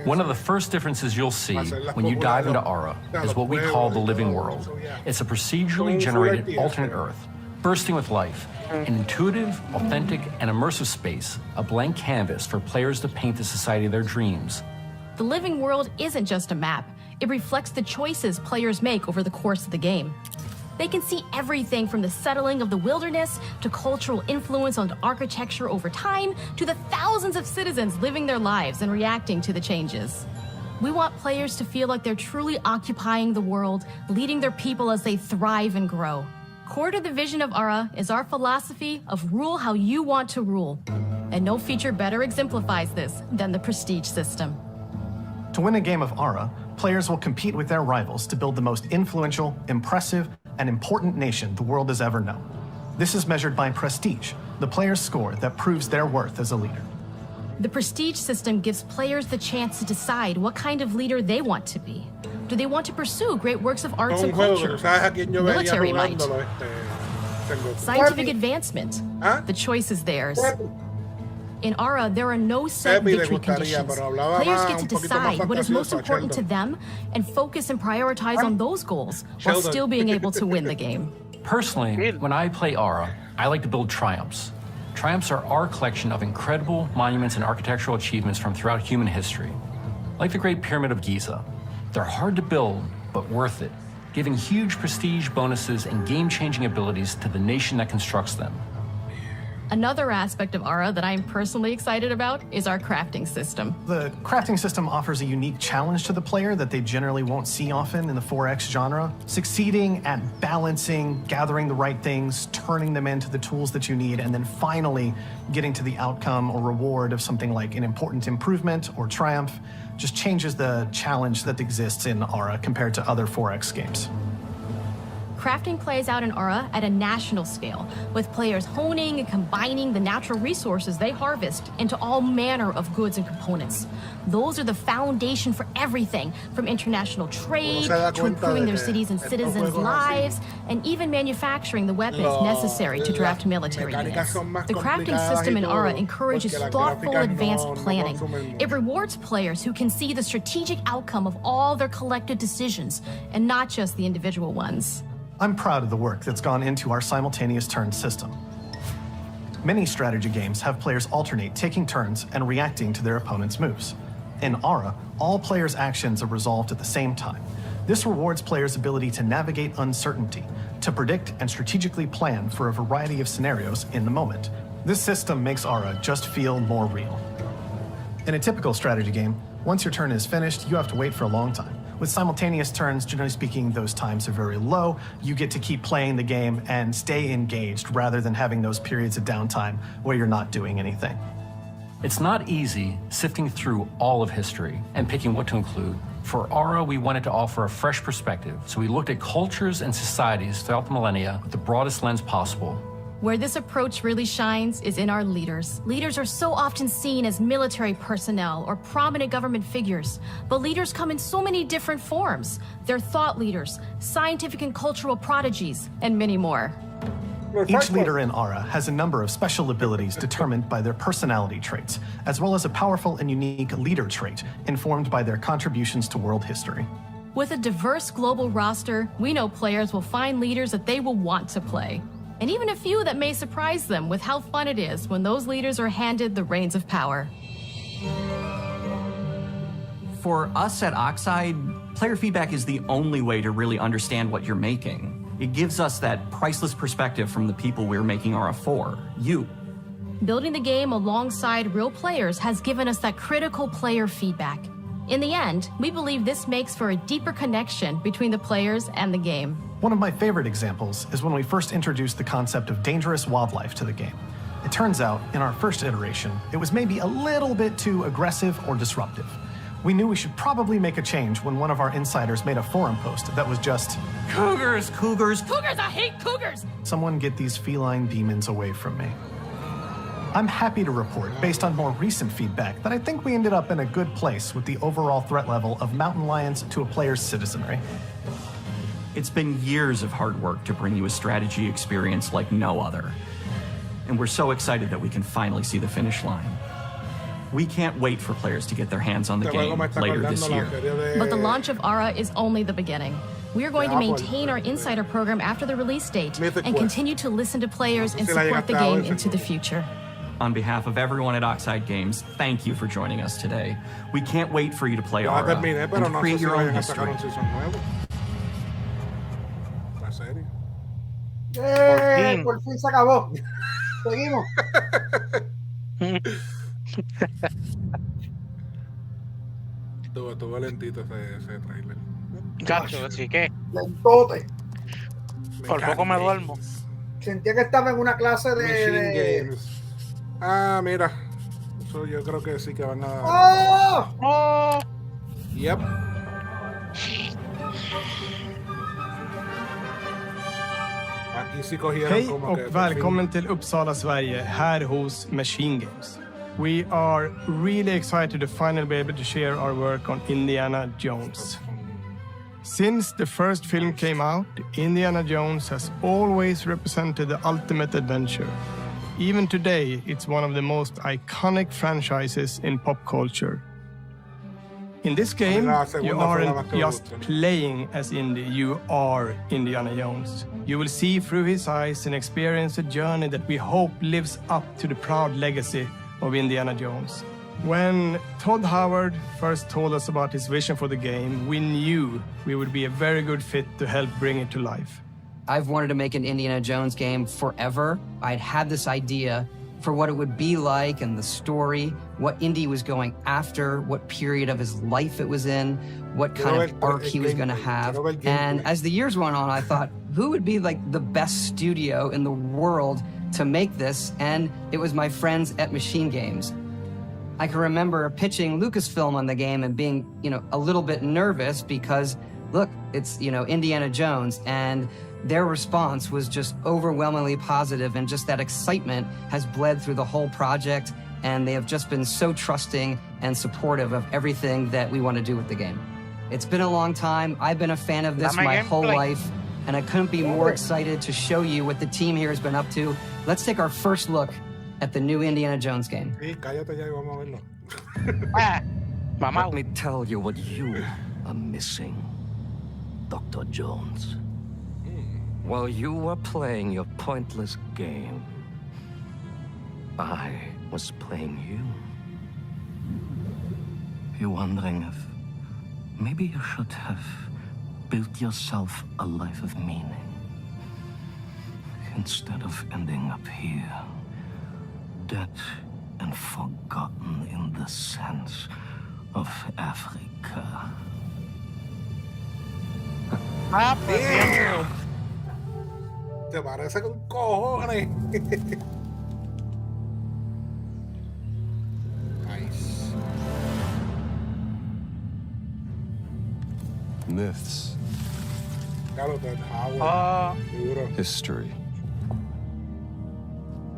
One of the first differences you'll see when you dive into Ara is what we call the living world. It's a procedurally generated alternate Earth, bursting with life, an intuitive, authentic, and immersive space, a blank canvas for players to paint the society of their dreams. The living world isn't just a map. It reflects the choices players make over the course of the game. They can see everything from the settling of the wilderness to cultural influence on architecture over time to the thousands of citizens living their lives and reacting to the changes. We want players to feel like they're truly occupying the world, leading their people as they thrive and grow. Core to the vision of Ara is our philosophy of rule how you want to rule. And no feature better exemplifies this than the prestige system. To win a game of Ara, players will compete with their rivals to build the most influential, impressive, and important nation the world has ever known. This is measured by prestige, the player's score that proves their worth as a leader. The prestige system gives players the chance to decide what kind of leader they want to be. Do they want to pursue great works of arts and culture, military might, scientific advancement? The choice is theirs. In Ara, there are no set victory conditions. Players get to decide what is most important to them and focus and prioritize on those goals while still being able to win the game. Personally, when I play Ara, I like to build triumphs. Triumphs are our collection of incredible monuments and architectural achievements from throughout human history. Like the Great Pyramid of Giza. They're hard to build, but worth it, giving huge prestige bonuses and game-changing abilities to the nation that constructs them. Another aspect of Ara that I'm personally excited about is our crafting system. The crafting system offers a unique challenge to the player that they generally won't see often in the 4X genre. Succeeding at balancing, gathering the right things, turning them into the tools that you need, and then finally getting to the outcome or reward of something like an important improvement or triumph just changes the challenge that exists in Ara compared to other 4X games. Crafting plays out in Ara at a national scale, with players honing and combining the natural resources they harvest into all manner of goods and components. Those are the foundation for everything, from international trade to improving their cities' and citizens' lives, and even manufacturing the weapons necessary to draft military units. The crafting system in Ara encourages thoughtful, advanced planning. It rewards players who can see the strategic outcome of all their collective decisions, and not just the individual ones. I'm proud of the work that's gone into our simultaneous turn system. Many strategy games have players alternate taking turns and reacting to their opponent's moves. In Ara, all players' actions are resolved at the same time. This rewards players' ability to navigate uncertainty, to predict and strategically plan for a variety of scenarios in the moment. This system makes Ara just feel more real. In a typical strategy game, once your turn is finished, you have to wait for a long time. With simultaneous turns, generally speaking, those times are very low. You get to keep playing the game and stay engaged rather than having those periods of downtime where you're not doing anything. It's not easy sifting through all of history and picking what to include. For Ara, we wanted to offer a fresh perspective, so we looked at cultures and societies throughout the millennia with the broadest lens possible. Where this approach really shines is in our leaders. Leaders are so often seen as military personnel or prominent government figures, but leaders come in so many different forms. They're thought leaders, scientific and cultural prodigies, and many more. Each leader in Ara has a number of special abilities determined by their personality traits, as well as a powerful and unique leader trait informed by their contributions to world history. With a diverse global roster, we know players will find leaders that they will want to play. And even a few that may surprise them with how fun it is when those leaders are handed the reins of power. For us at Oxide, player feedback is the only way to really understand what you're making. It gives us that priceless perspective from the people we're making Ara for, you. Building the game alongside real players has given us that critical player feedback. In the end, we believe this makes for a deeper connection between the players and the game. One of my favorite examples is when we first introduced the concept of dangerous wildlife to the game. It turns out, in our first iteration, it was maybe a little bit too aggressive or disruptive. We knew we should probably make a change when one of our insiders made a forum post that was just, "Cougars, cougars, cougars, I hate cougars! Someone get these feline demons away from me." I'm happy to report, based on more recent feedback, that I think we ended up in a good place with the overall threat level of mountain lions to a player's citizenry. It's been years of hard work to bring you a strategy experience like no other. And we're so excited that we can finally see the finish line. We can't wait for players to get their hands on the game later this year. But the launch of Ara is only the beginning. We are going to maintain our insider program after the release date and continue to listen to players and support the game into the future. On behalf of everyone at Oxide Games, thank you for joining us today. We can't wait for you to play Ara and to create your own history. Por fin se acabó. Seguimos. Estuvo lentito ese trailer. Gacho, así que. Lentote. Por poco me duermo. Sentía que estaba en una clase de... Mira. Eso yo creo que sí que van a... ¡Oh! ¡Oh! Yep. Hej och välkommen till Uppsala, Sverige, här hos Machine Games. We are really excited to finally be able to share our work on Indiana Jones. Since the first film came out, Indiana Jones has always represented the ultimate adventure. Even today, it's one of the most iconic franchises in pop culture. In this game, you aren't just playing as Indy, you are Indiana Jones. You will see through his eyes and experience a journey that we hope lives up to the proud legacy of Indiana Jones. When Todd Howard first told us about his vision for the game, we knew we would be a very good fit to help bring it to life. I've wanted to make an Indiana Jones game forever. I'd had this idea for what it would be like and the story, what Indy was going after, what period of his life it was in, what kind of arc he was going to have. And as the years went on, I thought, who would be like the best studio in the world to make this? And it was my friends at Machine Games. I can remember pitching Lucasfilm on the game and being, a little bit nervous because, look, it's, Indiana Jones, and their response was just overwhelmingly positive, and just that excitement has bled through the whole project, and they have just been so trusting and supportive of everything that we want to do with the game. It's been a long time. I've been a fan of this my whole life, and I couldn't be more excited to show you what the team here has been up to. Let's take our first look at the new Indiana Jones game. Let me tell you what you are missing, Dr. Jones. While you were playing your pointless game, I was playing you. You're wondering if maybe you should have built yourself a life of meaning instead of ending up here, dead and forgotten in the sense of Africa. Damn. Te parece con cojones. Nice. Myths. History.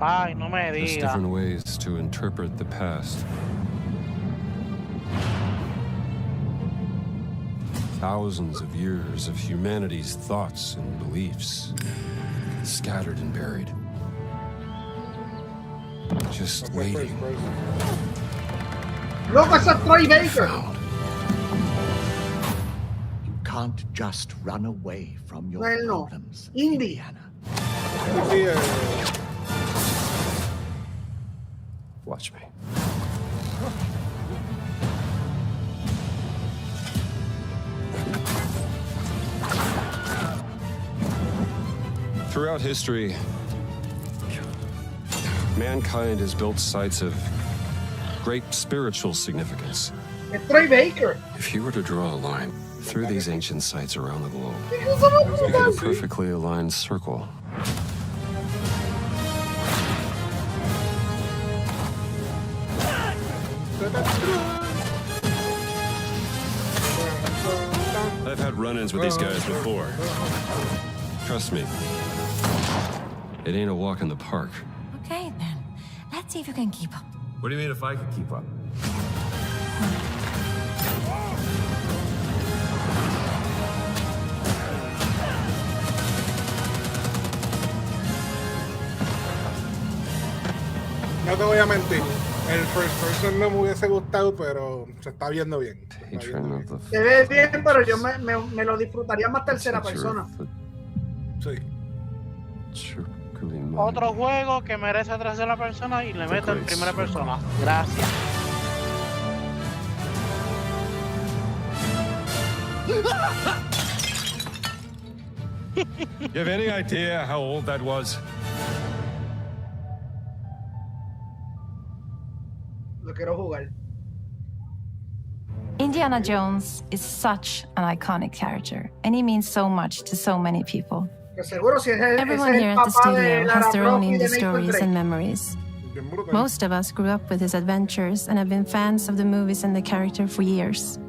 Ay, no me There's diga. different ways to interpret the past. Thousands of years of humanity's thoughts and beliefs, scattered and buried. Just waiting. Look, it's a Troy Baker. You can't just run away from your problems, Indiana. Watch me. Throughout history, mankind has built sites of great spiritual significance. It's Troy Baker. If you were to draw a line through these ancient sites around the globe, you get a perfectly aligned circle. I've had run-ins with these guys before. Trust me, it ain't a walk in the park. Okay, then. Let's see if you can keep up. What do you mean if I can keep up? No te voy a mentir. El first person no me hubiese gustado, pero se está viendo bien. Se ve bien, pero yo me lo disfrutaría más tercera persona. Sí. Otro juego que merece tercera persona y le meto en primera persona. Gracias. You have any idea how old that was? Lo quiero jugar. Indiana Jones is such an iconic character, and he means so much to so many people. Everyone here at the studio has their own indie stories and memories. Most of us grew up with his adventures and have been fans of the movies and the character for years.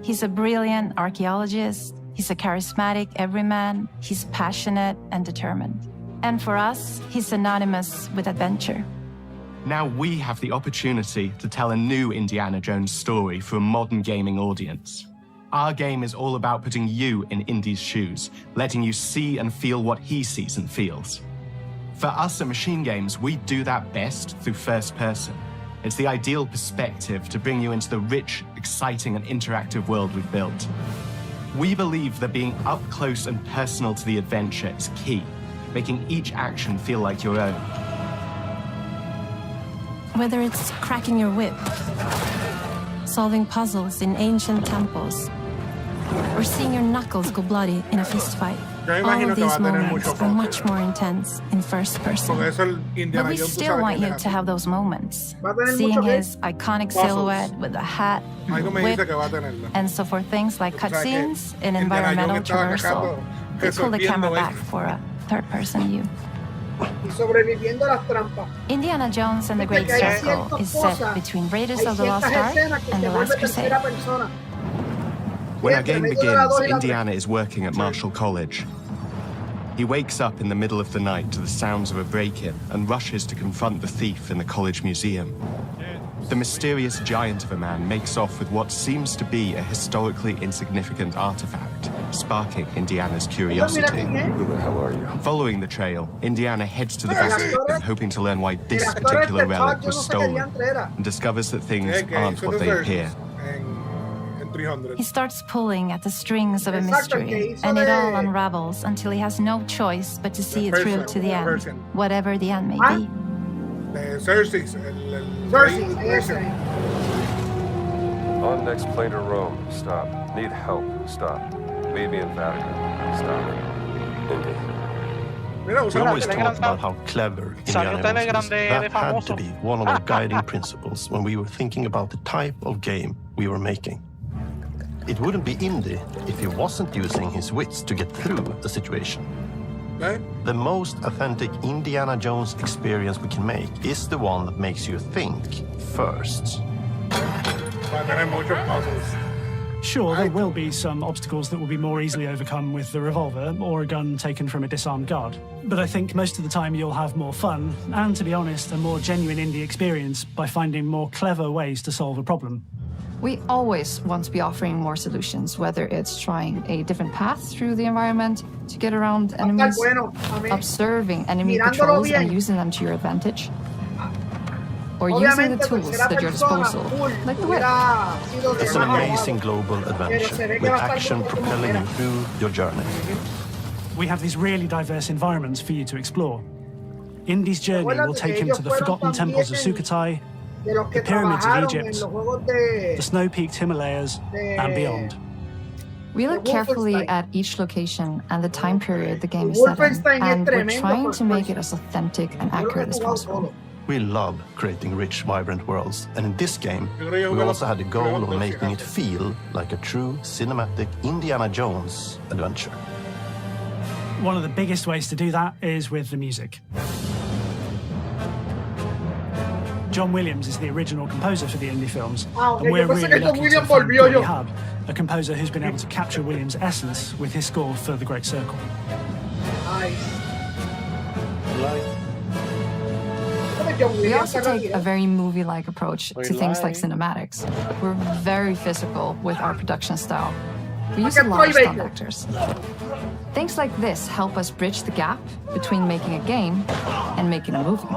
He's a brilliant archaeologist. He's a charismatic everyman. He's passionate and determined. And for us, he's synonymous with adventure. Now we have the opportunity to tell a new Indiana Jones story for a modern gaming audience. Our game is all about putting you in Indy's shoes, letting you see and feel what he sees and feels. For us at Machine Games, we do that best through first person. It's the ideal perspective to bring you into the rich, exciting, and interactive world we've built. We believe that being up close and personal to the adventure is key, making each action feel like your own. Whether it's cracking your whip, solving puzzles in ancient temples, or seeing your knuckles go bloody in a fistfight, all of these moments are much more intense in first person. But we still want you to have those moments. Seeing his iconic silhouette with a hat, whip, and so for things like cutscenes and environmental traversal, we pull the camera back for a third-person view. Indiana Jones and the Great Circle is set between Raiders of the Lost Ark and The Last Crusade. When our game begins, Indiana is working at Marshall College. He wakes up in the middle of the night to the sounds of a break-in and rushes to confront the thief in the college museum. The mysterious giant of a man makes off with what seems to be a historically insignificant artifact, sparking Indiana's curiosity. Who the hell are you? Following the trail, Indiana heads to the Vatican, hoping to learn why this particular relic was stolen, and discovers that things aren't what they appear. He starts pulling at the strings of a mystery, and it all unravels until he has no choice but to see it through to the end, whatever the end may be. On next plane to Rome. Stop. Need help. Stop. Leave me in Vatican. Stop. Indy. We always talk about how clever Indiana was. That had to be one of our guiding principles when we were thinking about the type of game we were making. It wouldn't be Indy if he wasn't using his wits to get through the situation. The most authentic Indiana Jones experience we can make is the one that makes you think first. Sure, there will be some obstacles that will be more easily overcome with the revolver or a gun taken from a disarmed guard. But I think most of the time you'll have more fun and, to be honest, a more genuine indie experience by finding more clever ways to solve a problem. We always want to be offering more solutions, whether it's trying a different path through the environment to get around enemies, observing enemy patrols and using them to your advantage, or using the tools at your disposal, like the whip. It's an amazing global adventure, with action propelling you through your journey. We have these really diverse environments for you to explore. Indy's journey will take him to the forgotten temples of Sukhothai, the pyramids of Egypt, the snow-peaked Himalayas, and beyond. We look carefully at each location and the time period the game is set in, and we're trying to make it as authentic and accurate as possible. We love creating rich, vibrant worlds, and in this game, we also had the goal of making it feel like a true cinematic Indiana Jones adventure. One of the biggest ways to do that is with the music. John Williams is the original composer for the indie films, and we're really lucky to find Billy Hub, a composer who's been able to capture Williams' essence with his score for The Great Circle. We also take a very movie-like approach to things like cinematics. We're very physical with our production style. We use a lot of stunt actors. Things like this help us bridge the gap between making a game and making a movie.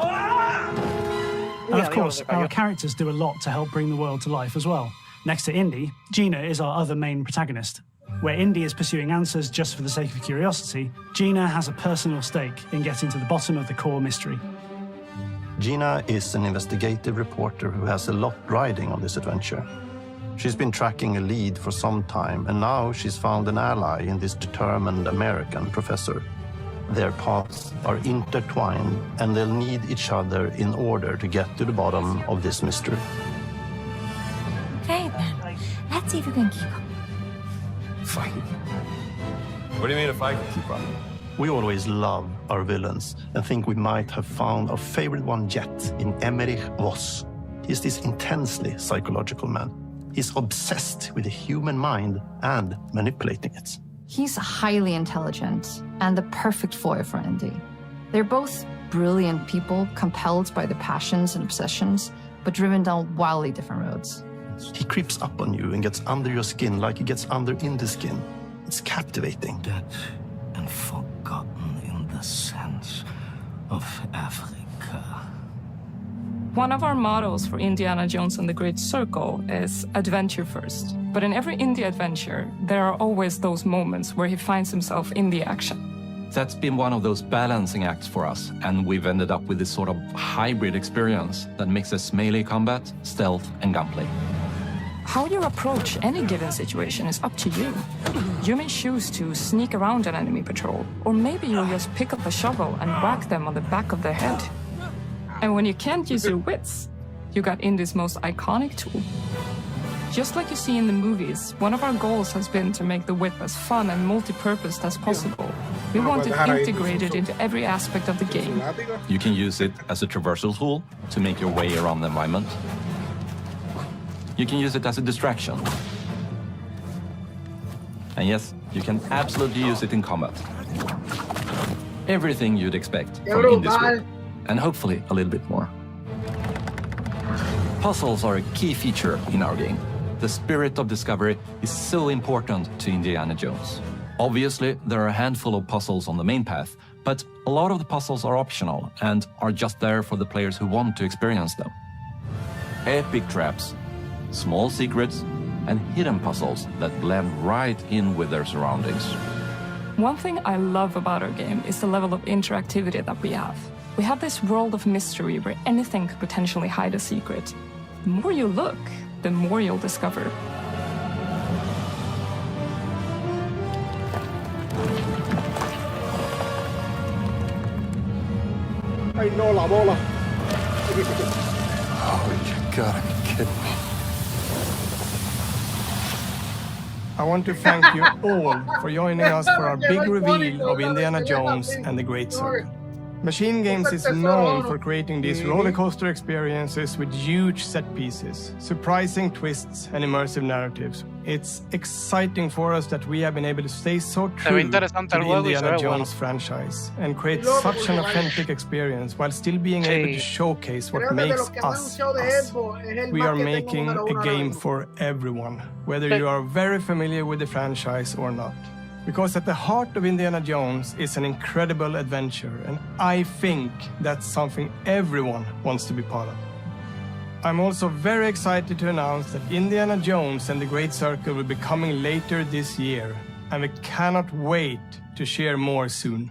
And of course, our characters do a lot to help bring the world to life as well. Next to Indy, Gina is our other main protagonist. Where Indy is pursuing answers just for the sake of curiosity, Gina has a personal stake in getting to the bottom of the core mystery. Gina is an investigative reporter who has a lot riding on this adventure. She's been tracking a lead for some time, and now she's found an ally in this determined American professor. Their paths are intertwined, and they'll need each other in order to get to the bottom of this mystery. Okay, then. Let's see if we can keep up. Fight. What do you mean if I can keep up? We always love our villains and think we might have found our favorite one yet in Emmerich Voss. He's this intensely psychological man. He's obsessed with the human mind and manipulating it. He's highly intelligent and the perfect foil for Indy. They're both brilliant people, compelled by their passions and obsessions, but driven down wildly different roads. He creeps up on you and gets under your skin like he gets under Indy's skin. It's captivating. Dead and forgotten in the sense of Africa. One of our mottos for Indiana Jones and the Great Circle is adventure first. But in every indie adventure, there are always those moments where he finds himself in the action. That's been one of those balancing acts for us, and we've ended up with this sort of hybrid experience that mixes melee combat, stealth, and gunplay. How you approach any given situation is up to you. You may choose to sneak around an enemy patrol, or maybe you'll just pick up a shovel and whack them on the back of their head. And when you can't use your wits, you got Indy's most iconic tool. Just like you see in the movies, one of our goals has been to make the whip as fun and multi-purposed as possible. We want it integrated into every aspect of the game. You can use it as a traversal tool to make your way around the environment. You can use it as a distraction. And yes, you can absolutely use it in combat. Everything you'd expect from Indy's whip. And hopefully a little bit more. Puzzles are a key feature in our game. The spirit of discovery is so important to Indiana Jones. Obviously, there are a handful of puzzles on the main path, but a lot of the puzzles are optional and are just there for the players who want to experience them. Epic traps, small secrets, and hidden puzzles that blend right in with their surroundings. One thing I love about our game is the level of interactivity that we have. We have this world of mystery where anything could potentially hide a secret. The more you look, the more you'll discover. Ay, no, la bola. Oh, you gotta be kidding me. I want to thank you all for joining us for our big reveal of Indiana Jones and the Great Circle. Machine Games is known for creating these roller coaster experiences with huge set pieces, surprising twists, and immersive narratives. It's exciting for us that we have been able to stay so true to the Indiana Jones franchise and create such an authentic experience while still being able to showcase what makes us us. We are making a game for everyone, whether you are very familiar with the franchise or not. Because at the heart of Indiana Jones is an incredible adventure, and I think that's something everyone wants to be part of. I'm also very excited to announce that Indiana Jones and the Great Circle will be coming later this year, and we cannot wait to share more soon.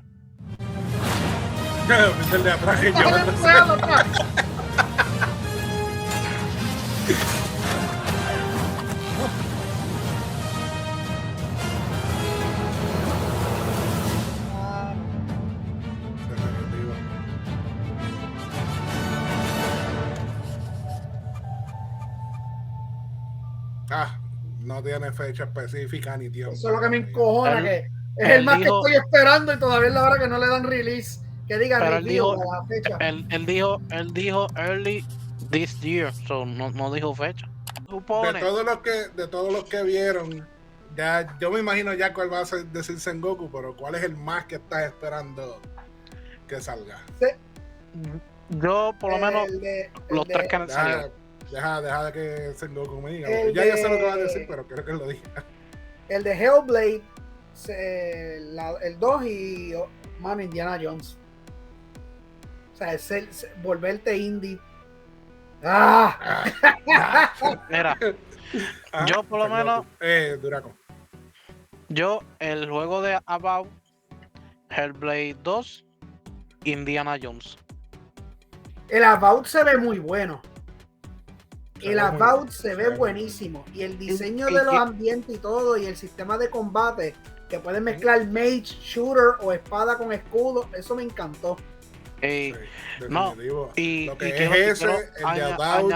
No tiene fecha específica ni tiempo. Eso es lo que me encojona, que es el más que estoy esperando y todavía es la hora que no le dan release. Que diga review a la fecha. Él dijo early this year, so no dijo fecha. De todos los que vieron, ya yo me imagino ya cuál va a decir Sengoku, pero ¿cuál es el más que estás esperando que salga? Sí. Yo por lo menos los tres que han salido. Deja de que Sengoku me diga. Ya yo sé lo que va a decir, pero quiero que lo diga. El de Hellblade, el 2 y mano, Indiana Jones. O sea, es volverte indie. Mira, yo por lo menos Duraco. Yo el juego de About, Hellblade 2, Indiana Jones. El About se ve muy bueno. El About se ve buenísimo. Y el diseño de los ambientes y todo, y el sistema de combate, que pueden mezclar mage, shooter o espada con escudo, eso me encantó. No, y lo que es ese, el de About,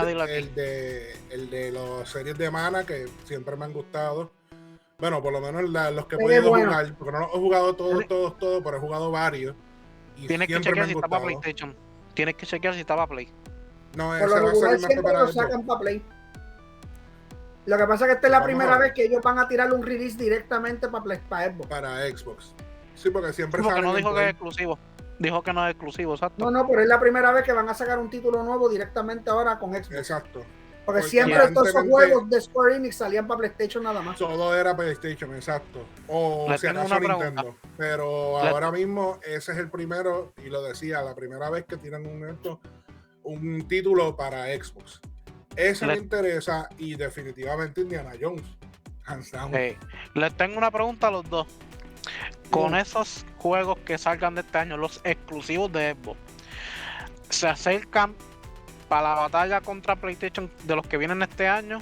el de las series de mana, que siempre me han gustado. Bueno, por lo menos los que he podido jugar, porque no los he jugado todos, pero he jugado varios. Y tienes que chequear si está para PlayStation. Tienes que chequear si está para Play. No, por lo regular siempre lo sacan para Play. Lo que pasa es que esta es la primera vez que ellos van a tirar un release directamente para Xbox. Para Xbox. Sí, porque siempre porque no dijo que es exclusivo. Dijo que no es exclusivo, exacto. No, pero es la primera vez que van a sacar un título nuevo directamente ahora con Xbox. Exacto. Porque siempre todos esos juegos de Square Enix salían para PlayStation nada más. Todo era PlayStation, exacto. O si acaso Nintendo. Pero ahora mismo ese es el primero, y lo decía, la primera vez que tiran un título para Xbox. Ese me interesa y definitivamente Indiana Jones. Hands down. Les tengo una pregunta a los dos. Con esos juegos que salgan de este año, los exclusivos de Xbox, ¿se acercan para la batalla contra PlayStation de los que vienen este año?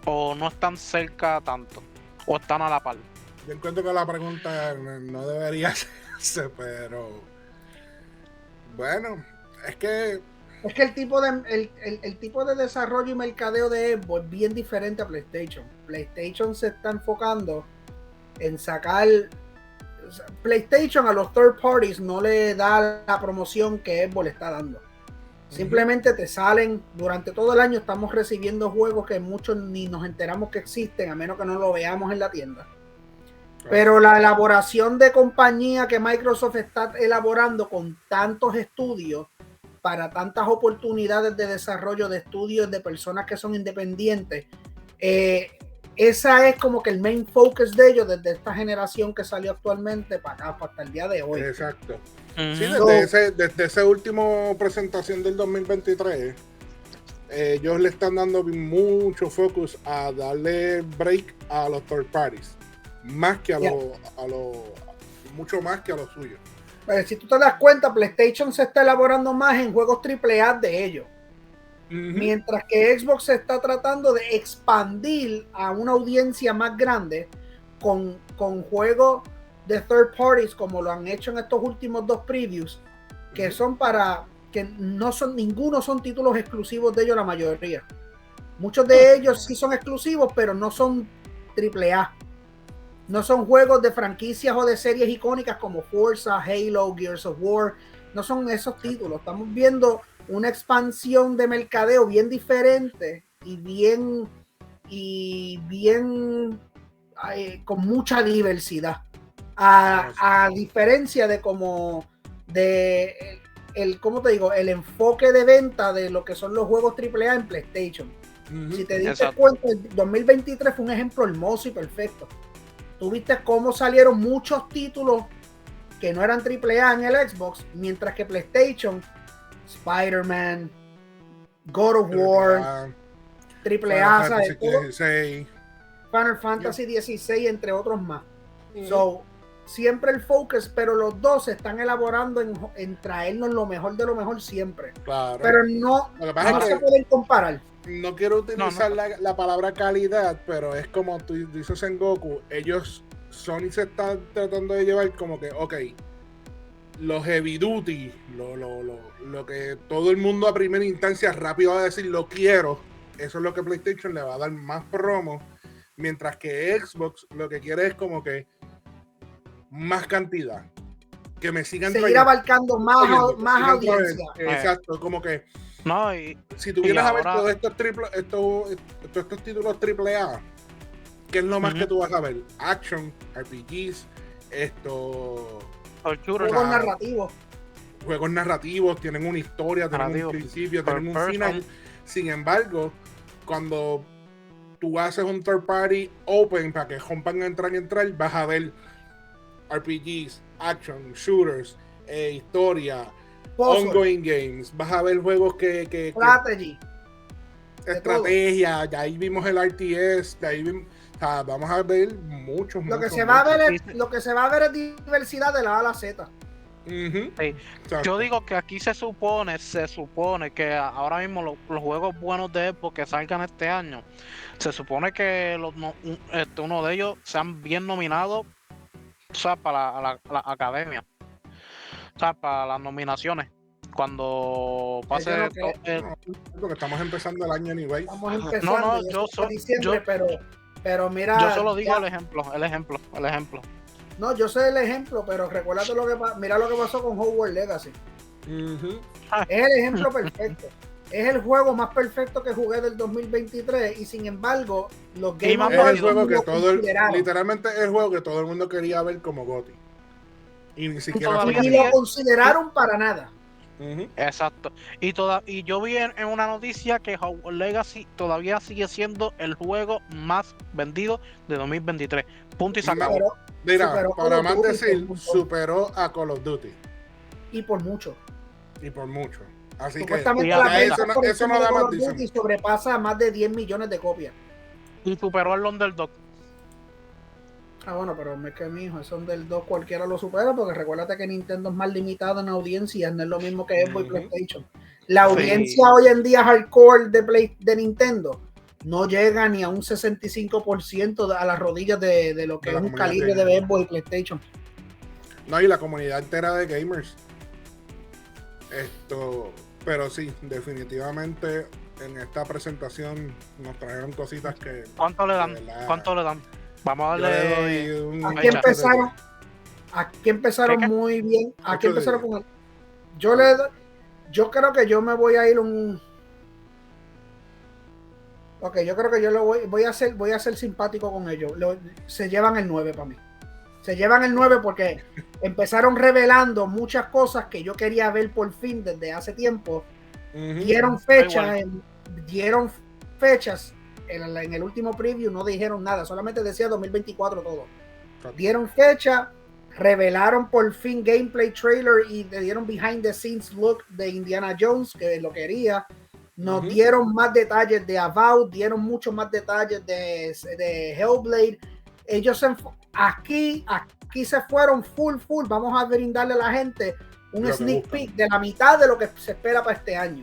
¿O no están cerca tanto? ¿O están a la par? Yo encuentro que la pregunta no debería hacerse, pero bueno, es que el tipo de desarrollo y mercadeo de Xbox es bien diferente a PlayStation. PlayStation se está enfocando en sacar... PlayStation a los third parties no le da la promoción que Xbox le está dando. Simplemente te salen, durante todo el año estamos recibiendo juegos que muchos ni nos enteramos que existen, a menos que no lo veamos en la tienda. Pero la elaboración de compañía que Microsoft está elaborando con tantos estudios para tantas oportunidades de desarrollo de estudios de personas que son independientes, esa es como que el main focus de ellos desde esta generación que salió actualmente para acá, hasta el día de hoy. Exacto. Sí, desde esa última presentación del 2023, ellos le están dando mucho focus a darle break a los third parties, más que mucho más que a los suyos. Pero si tú te das cuenta, PlayStation se está elaborando más en juegos AAA de ellos. Mientras que Xbox se está tratando de expandir a una audiencia más grande con juegos de third parties, como lo han hecho en estos últimos dos previews, que son ninguno son títulos exclusivos de ellos, la mayoría. Muchos de ellos sí son exclusivos, pero no son AAA. No son juegos de franquicias o de series icónicas como Forza, Halo, Gears of War. No son esos títulos. Estamos viendo una expansión de mercadeo bien diferente y bien con mucha diversidad. A diferencia de ¿cómo te digo? El enfoque de venta de lo que son los juegos AAA en PlayStation. Si te diste cuenta, el 2023 fue un ejemplo hermoso y perfecto. Tú viste cómo salieron muchos títulos que no eran AAA en el Xbox, mientras que PlayStation, Spider-Man, God of War, AAA, Final Fantasy XVI, entre otros más. So, siempre el focus, pero los dos se están elaborando en traernos lo mejor de lo mejor siempre. Claro. Pero no se pueden comparar. No quiero utilizar la palabra calidad, pero es como tú dices en Goku, Sony se está tratando de llevar como que, ok, los heavy duty, lo que todo el mundo a primera instancia rápido va a decir lo quiero, eso es lo que PlayStation le va a dar más promo, mientras que Xbox lo que quiere es como que más cantidad, que me sigan seguir abarcando más audiencia. Exacto, como que no, si tú vienes a ver todos estos títulos AAA, ¿qué es lo más que tú vas a ver? Action, RPGs, juegos narrativos, tienen una historia, tienen un principio, tienen un final. Sin embargo, cuando tú haces un third party open para que rompan entrar, vas a ver RPGs, action, shooters, historia, ongoing games, vas a ver juegos que estrategia, de ahí vimos el RTS, de ahí vimos, o sea, vamos a ver muchos. Lo que se va a ver es diversidad de la A a la Z. Sí. Yo digo que aquí se supone que ahora mismo los juegos buenos de Xbox que salgan este año, se supone que uno de ellos sean bien nominados, o sea, para la academia, o sea, para las nominaciones cuando pase porque estamos empezando el año anyway. Estamos empezando, pero mira, yo solo digo el ejemplo. No, yo sé el ejemplo, pero recuérdate mira lo que pasó con Hogwarts Legacy. Es el ejemplo perfecto. es el juego más perfecto que jugué del 2023 y sin embargo los Game Awards es el juego que literalmente es el juego que todo el mundo quería ver como GOTY y ni siquiera lo consideraron para nada. Exacto. Y yo vi en una noticia que Hogwarts Legacy todavía sigue siendo el juego más vendido de 2023. Punto y se acabó. Mira, para más decir, superó a Call of Duty. Y por mucho. Así que eso no da más dice. Y sobrepasa más de 10 millones de copias. Y superó al Underdog. Bueno, pero es que mijo, ese Underdog cualquiera lo supera, porque recuérdate que Nintendo es más limitado en audiencia, no es lo mismo que Xbox y PlayStation. La audiencia hoy en día hardcore de Nintendo no llega ni a un 65% a las rodillas de lo que es un calibre de Xbox y PlayStation. No, y la comunidad entera de gamers. Pero sí, definitivamente en esta presentación nos trajeron cositas que... ¿Cuánto le dan? Vamos a darle... Aquí empezaron muy bien. Aquí empezaron con... Yo creo que yo me voy a ir yo creo que yo voy a ser simpático con ellos. Se llevan el 9 para mí. Se llevan el 9 porque empezaron revelando muchas cosas que yo quería ver por fin desde hace tiempo. Dieron fechas en el último preview, no dijeron nada, solamente decía 2024 todo. Dieron fecha, revelaron por fin gameplay trailer y le dieron behind the scenes look de Indiana Jones, que lo quería. Nos dieron más detalles de Avowed, dieron muchos más detalles de Hellblade. Ellos aquí se fueron full. Vamos a brindarle a la gente un sneak peek de la mitad de lo que se espera para este año.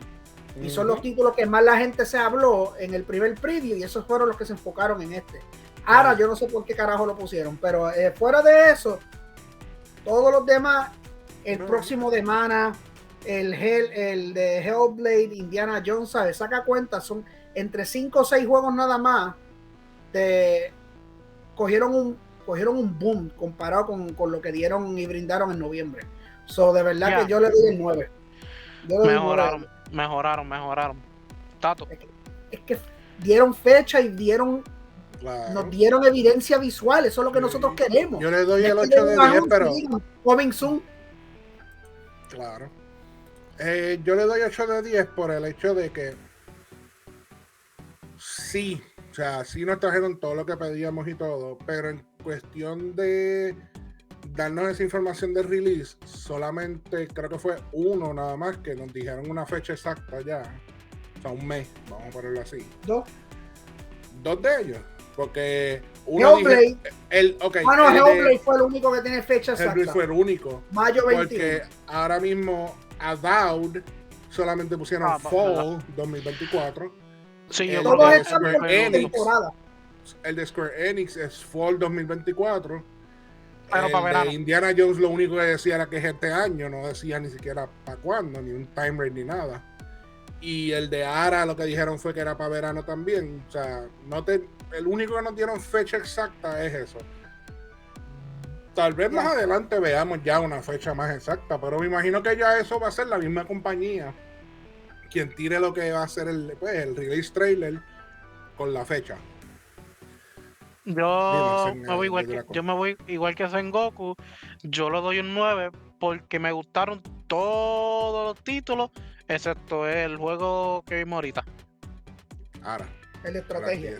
Y son los títulos que más la gente se habló en el primer preview y esos fueron los que se enfocaron en este. Ahora yo no sé por qué carajo lo pusieron, pero fuera de eso, todos los demás, el próximo de Mana, el de Hellblade, Indiana Jones, ¿sabes? Saca cuenta, son entre 5 o 6 juegos nada más. Cogieron un boom comparado con lo que dieron y brindaron en noviembre. De verdad que yo le doy el 9. Mejoraron. Tato. Es que dieron fecha y nos dieron evidencia visual. Eso es lo que nosotros queremos. Yo le doy el 8 de 10, pero... Coming soon. Claro. Yo le doy 8 de 10 por el hecho de que sí, o sea, sí nos trajeron todo lo que pedíamos y todo, pero en cuestión de darnos esa información de release, solamente creo que fue uno nada más que nos dijeron una fecha exacta ya, o sea, un mes, vamos a ponerlo así. Dos de ellos, porque uno Hellblade. Hellblade fue el único que tiene fecha exacta. Hellblade fue el único. Mayo 21. Porque ahora mismo Avowed solamente pusieron Fall 2024. Sí, todos están por temporada. El de Square Enix es Fall 2024. Pero para verano. Indiana Jones lo único que decía era que es este año, no decía ni siquiera para cuándo, ni un time rate ni nada. Y el de Ara lo que dijeron fue que era para verano también. O sea, el único que nos dieron fecha exacta es eso. Tal vez más adelante veamos ya una fecha más exacta, pero me imagino que ya eso va a ser la misma compañía quien tire lo que va a ser el release trailer con la fecha. Yo me voy igual que Sengoku. Yo le doy un 9 porque me gustaron todos los títulos, excepto el juego que vimos ahorita. Ahora. El de estrategia.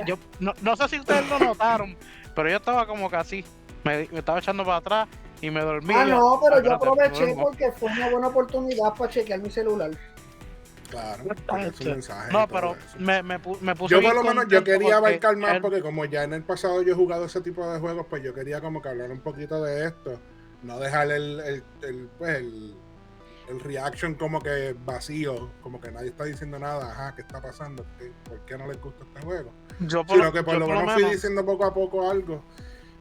Yo no sé si ustedes lo notaron, pero yo estaba como que así. Me estaba echando para atrás y me dormí. No, pero yo aproveché porque fue una buena oportunidad para chequear mi celular. Claro, es un mensaje. No, pero me puse. Yo por lo menos yo quería abarcar más porque como ya en el pasado yo he jugado ese tipo de juegos, pues yo quería como que hablar un poquito de esto, no dejar el reaction como que vacío, como que nadie está diciendo nada, ajá, ¿qué está pasando? ¿Por qué no les gusta este juego? Sino que por lo menos fui diciendo poco a poco algo.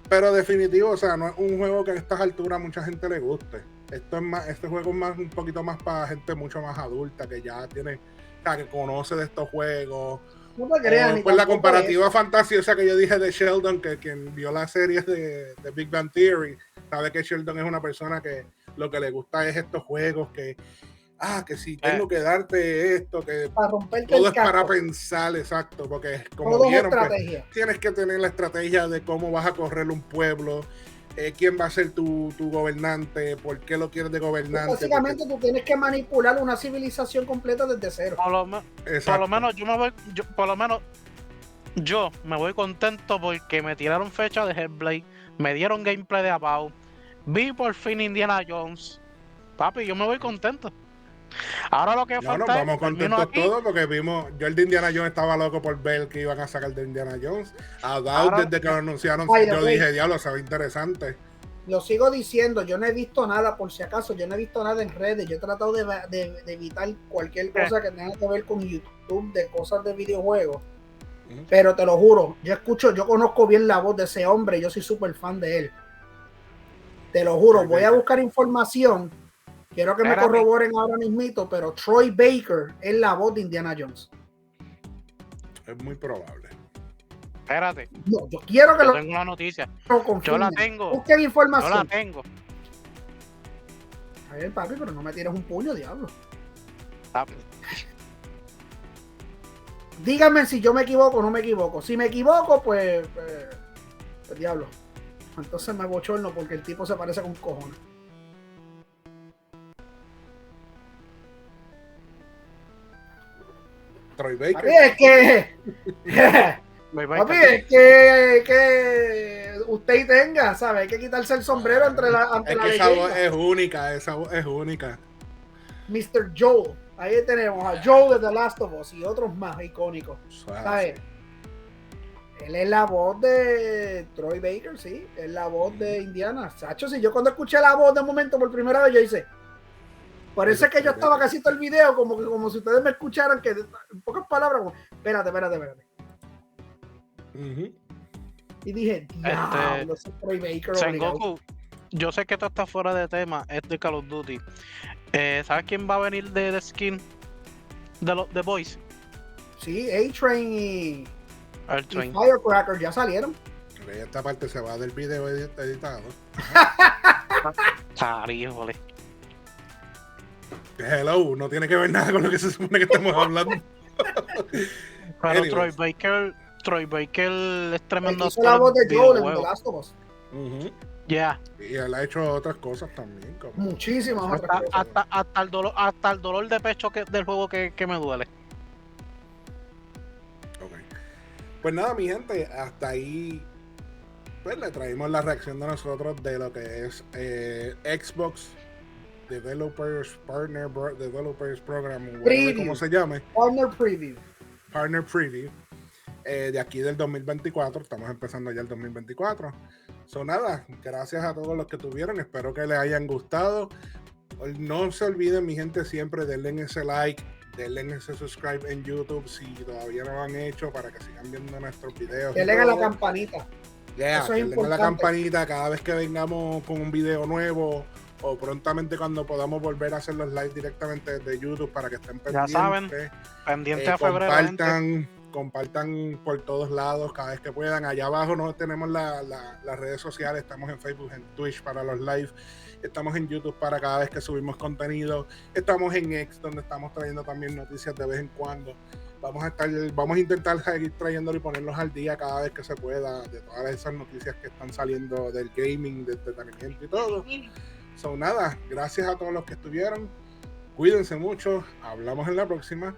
Pero definitivo, o sea, no es un juego que a estas alturas mucha gente le guste. Este juego es un poquito más para gente mucho más adulta, que ya tiene, o sea, que conoce de estos juegos. No te creas, pues la comparativa fantasiosa que yo dije de Sheldon, que quien vio la serie de Big Bang Theory, sabe que Sheldon es una persona que lo que le gusta es estos juegos que que si tengo que darte esto, que para romperte todo el es casco. para pensar, exacto, porque como Todo vieron, estrategia. pues, tienes que tener la estrategia de cómo vas a correr un pueblo, quién va a ser tu gobernante, por qué lo quieres de gobernante. Básicamente porque tú tienes que manipular una civilización completa desde cero. Por lo menos yo me voy contento porque me tiraron fecha de Hellblade, me dieron gameplay de About, vi por fin Indiana Jones. Papi, yo me voy contento. Ahora lo que falta nos vamos contentos todos porque vimos, yo el de Indiana Jones estaba loco por ver que iban a sacar de Indiana Jones. Desde que lo anunciaron, yo dije, diablo, se ve interesante. Lo sigo diciendo, yo no he visto nada, por si acaso, yo no he visto nada en redes, yo he tratado de evitar cualquier cosa que tenga que ver con YouTube, de cosas de videojuegos. Pero te lo juro, yo conozco bien la voz de ese hombre, yo soy súper fan de él. Te lo juro, voy a buscar información. Quiero que me corroboren ahora mismito, pero Troy Baker es la voz de Indiana Jones. Es muy probable. Espérate. No, yo quiero que yo tengo una noticia. Yo la tengo. Busquen información. Yo la tengo. A ver, papi, pero no me tires un puño, diablo. Papi. Díganme si yo me equivoco o no me equivoco. Si me equivoco, pues diablo. Entonces me bochorno porque el tipo se parece con cojones. Troy Baker. Papi, es que usted tenga, ¿sabe? Hay que quitarse el sombrero ante la leyenda. Esa voz es única, Mr. Joel. Ahí tenemos a Joel de The Last of Us y otros más icónicos. ¿Sabes? Él es la voz de Troy Baker, sí. Es la voz de Indiana. Sacho, si yo cuando escuché la voz de momento por primera vez, yo hice... Por eso es que yo estaba casi todo el video, como si ustedes me escucharan, que en pocas palabras, como, espérate. Y dije, diablo, ese Troy Baker. Sengoku, yo sé que esto está fuera de tema, es de Call of Duty. ¿Sabes quién va a venir de skin de los The Boys? Sí, A-Train y Firecracker ya salieron. Esta parte se va del video editado. Híjole. Hello, no tiene que ver nada con lo que se supone que estamos hablando. Pero Troy Baker es tremendo. Hizo la voz de Joel en The Last of Us. Ya. Y él ha hecho otras cosas también. Muchísimas otras cosas. Hasta el dolor de pecho del juego que me duele. Okay. Pues nada, mi gente, hasta ahí pues le traímos la reacción de nosotros de lo que es Xbox Developers Partner Developers Program, como se llame. Partner Preview. De aquí del 2024, estamos empezando ya el 2024. Nada, gracias a todos los que tuvieron, espero que les hayan gustado. No se olviden, mi gente, siempre denle ese like, denle ese subscribe en YouTube si todavía no lo han hecho, para que sigan viendo nuestros videos. Denle a la campanita. Eso es importante. La campanita cada vez que vengamos con un video nuevo, o prontamente cuando podamos volver a hacer los live directamente desde YouTube, para que estén pendientes. Ya saben, pendientes a febrero. Compartan por todos lados cada vez que puedan. Allá abajo no tenemos las redes sociales, estamos en Facebook, en Twitch para los live, estamos en YouTube para cada vez que subimos contenido, estamos en X, donde estamos trayendo también noticias de vez en cuando. Vamos a intentar seguir trayéndolo y ponerlos al día cada vez que se pueda, de todas esas noticias que están saliendo del gaming, del entretenimiento y todo. Nada, gracias a todos los que estuvieron, cuídense mucho, hablamos en la próxima.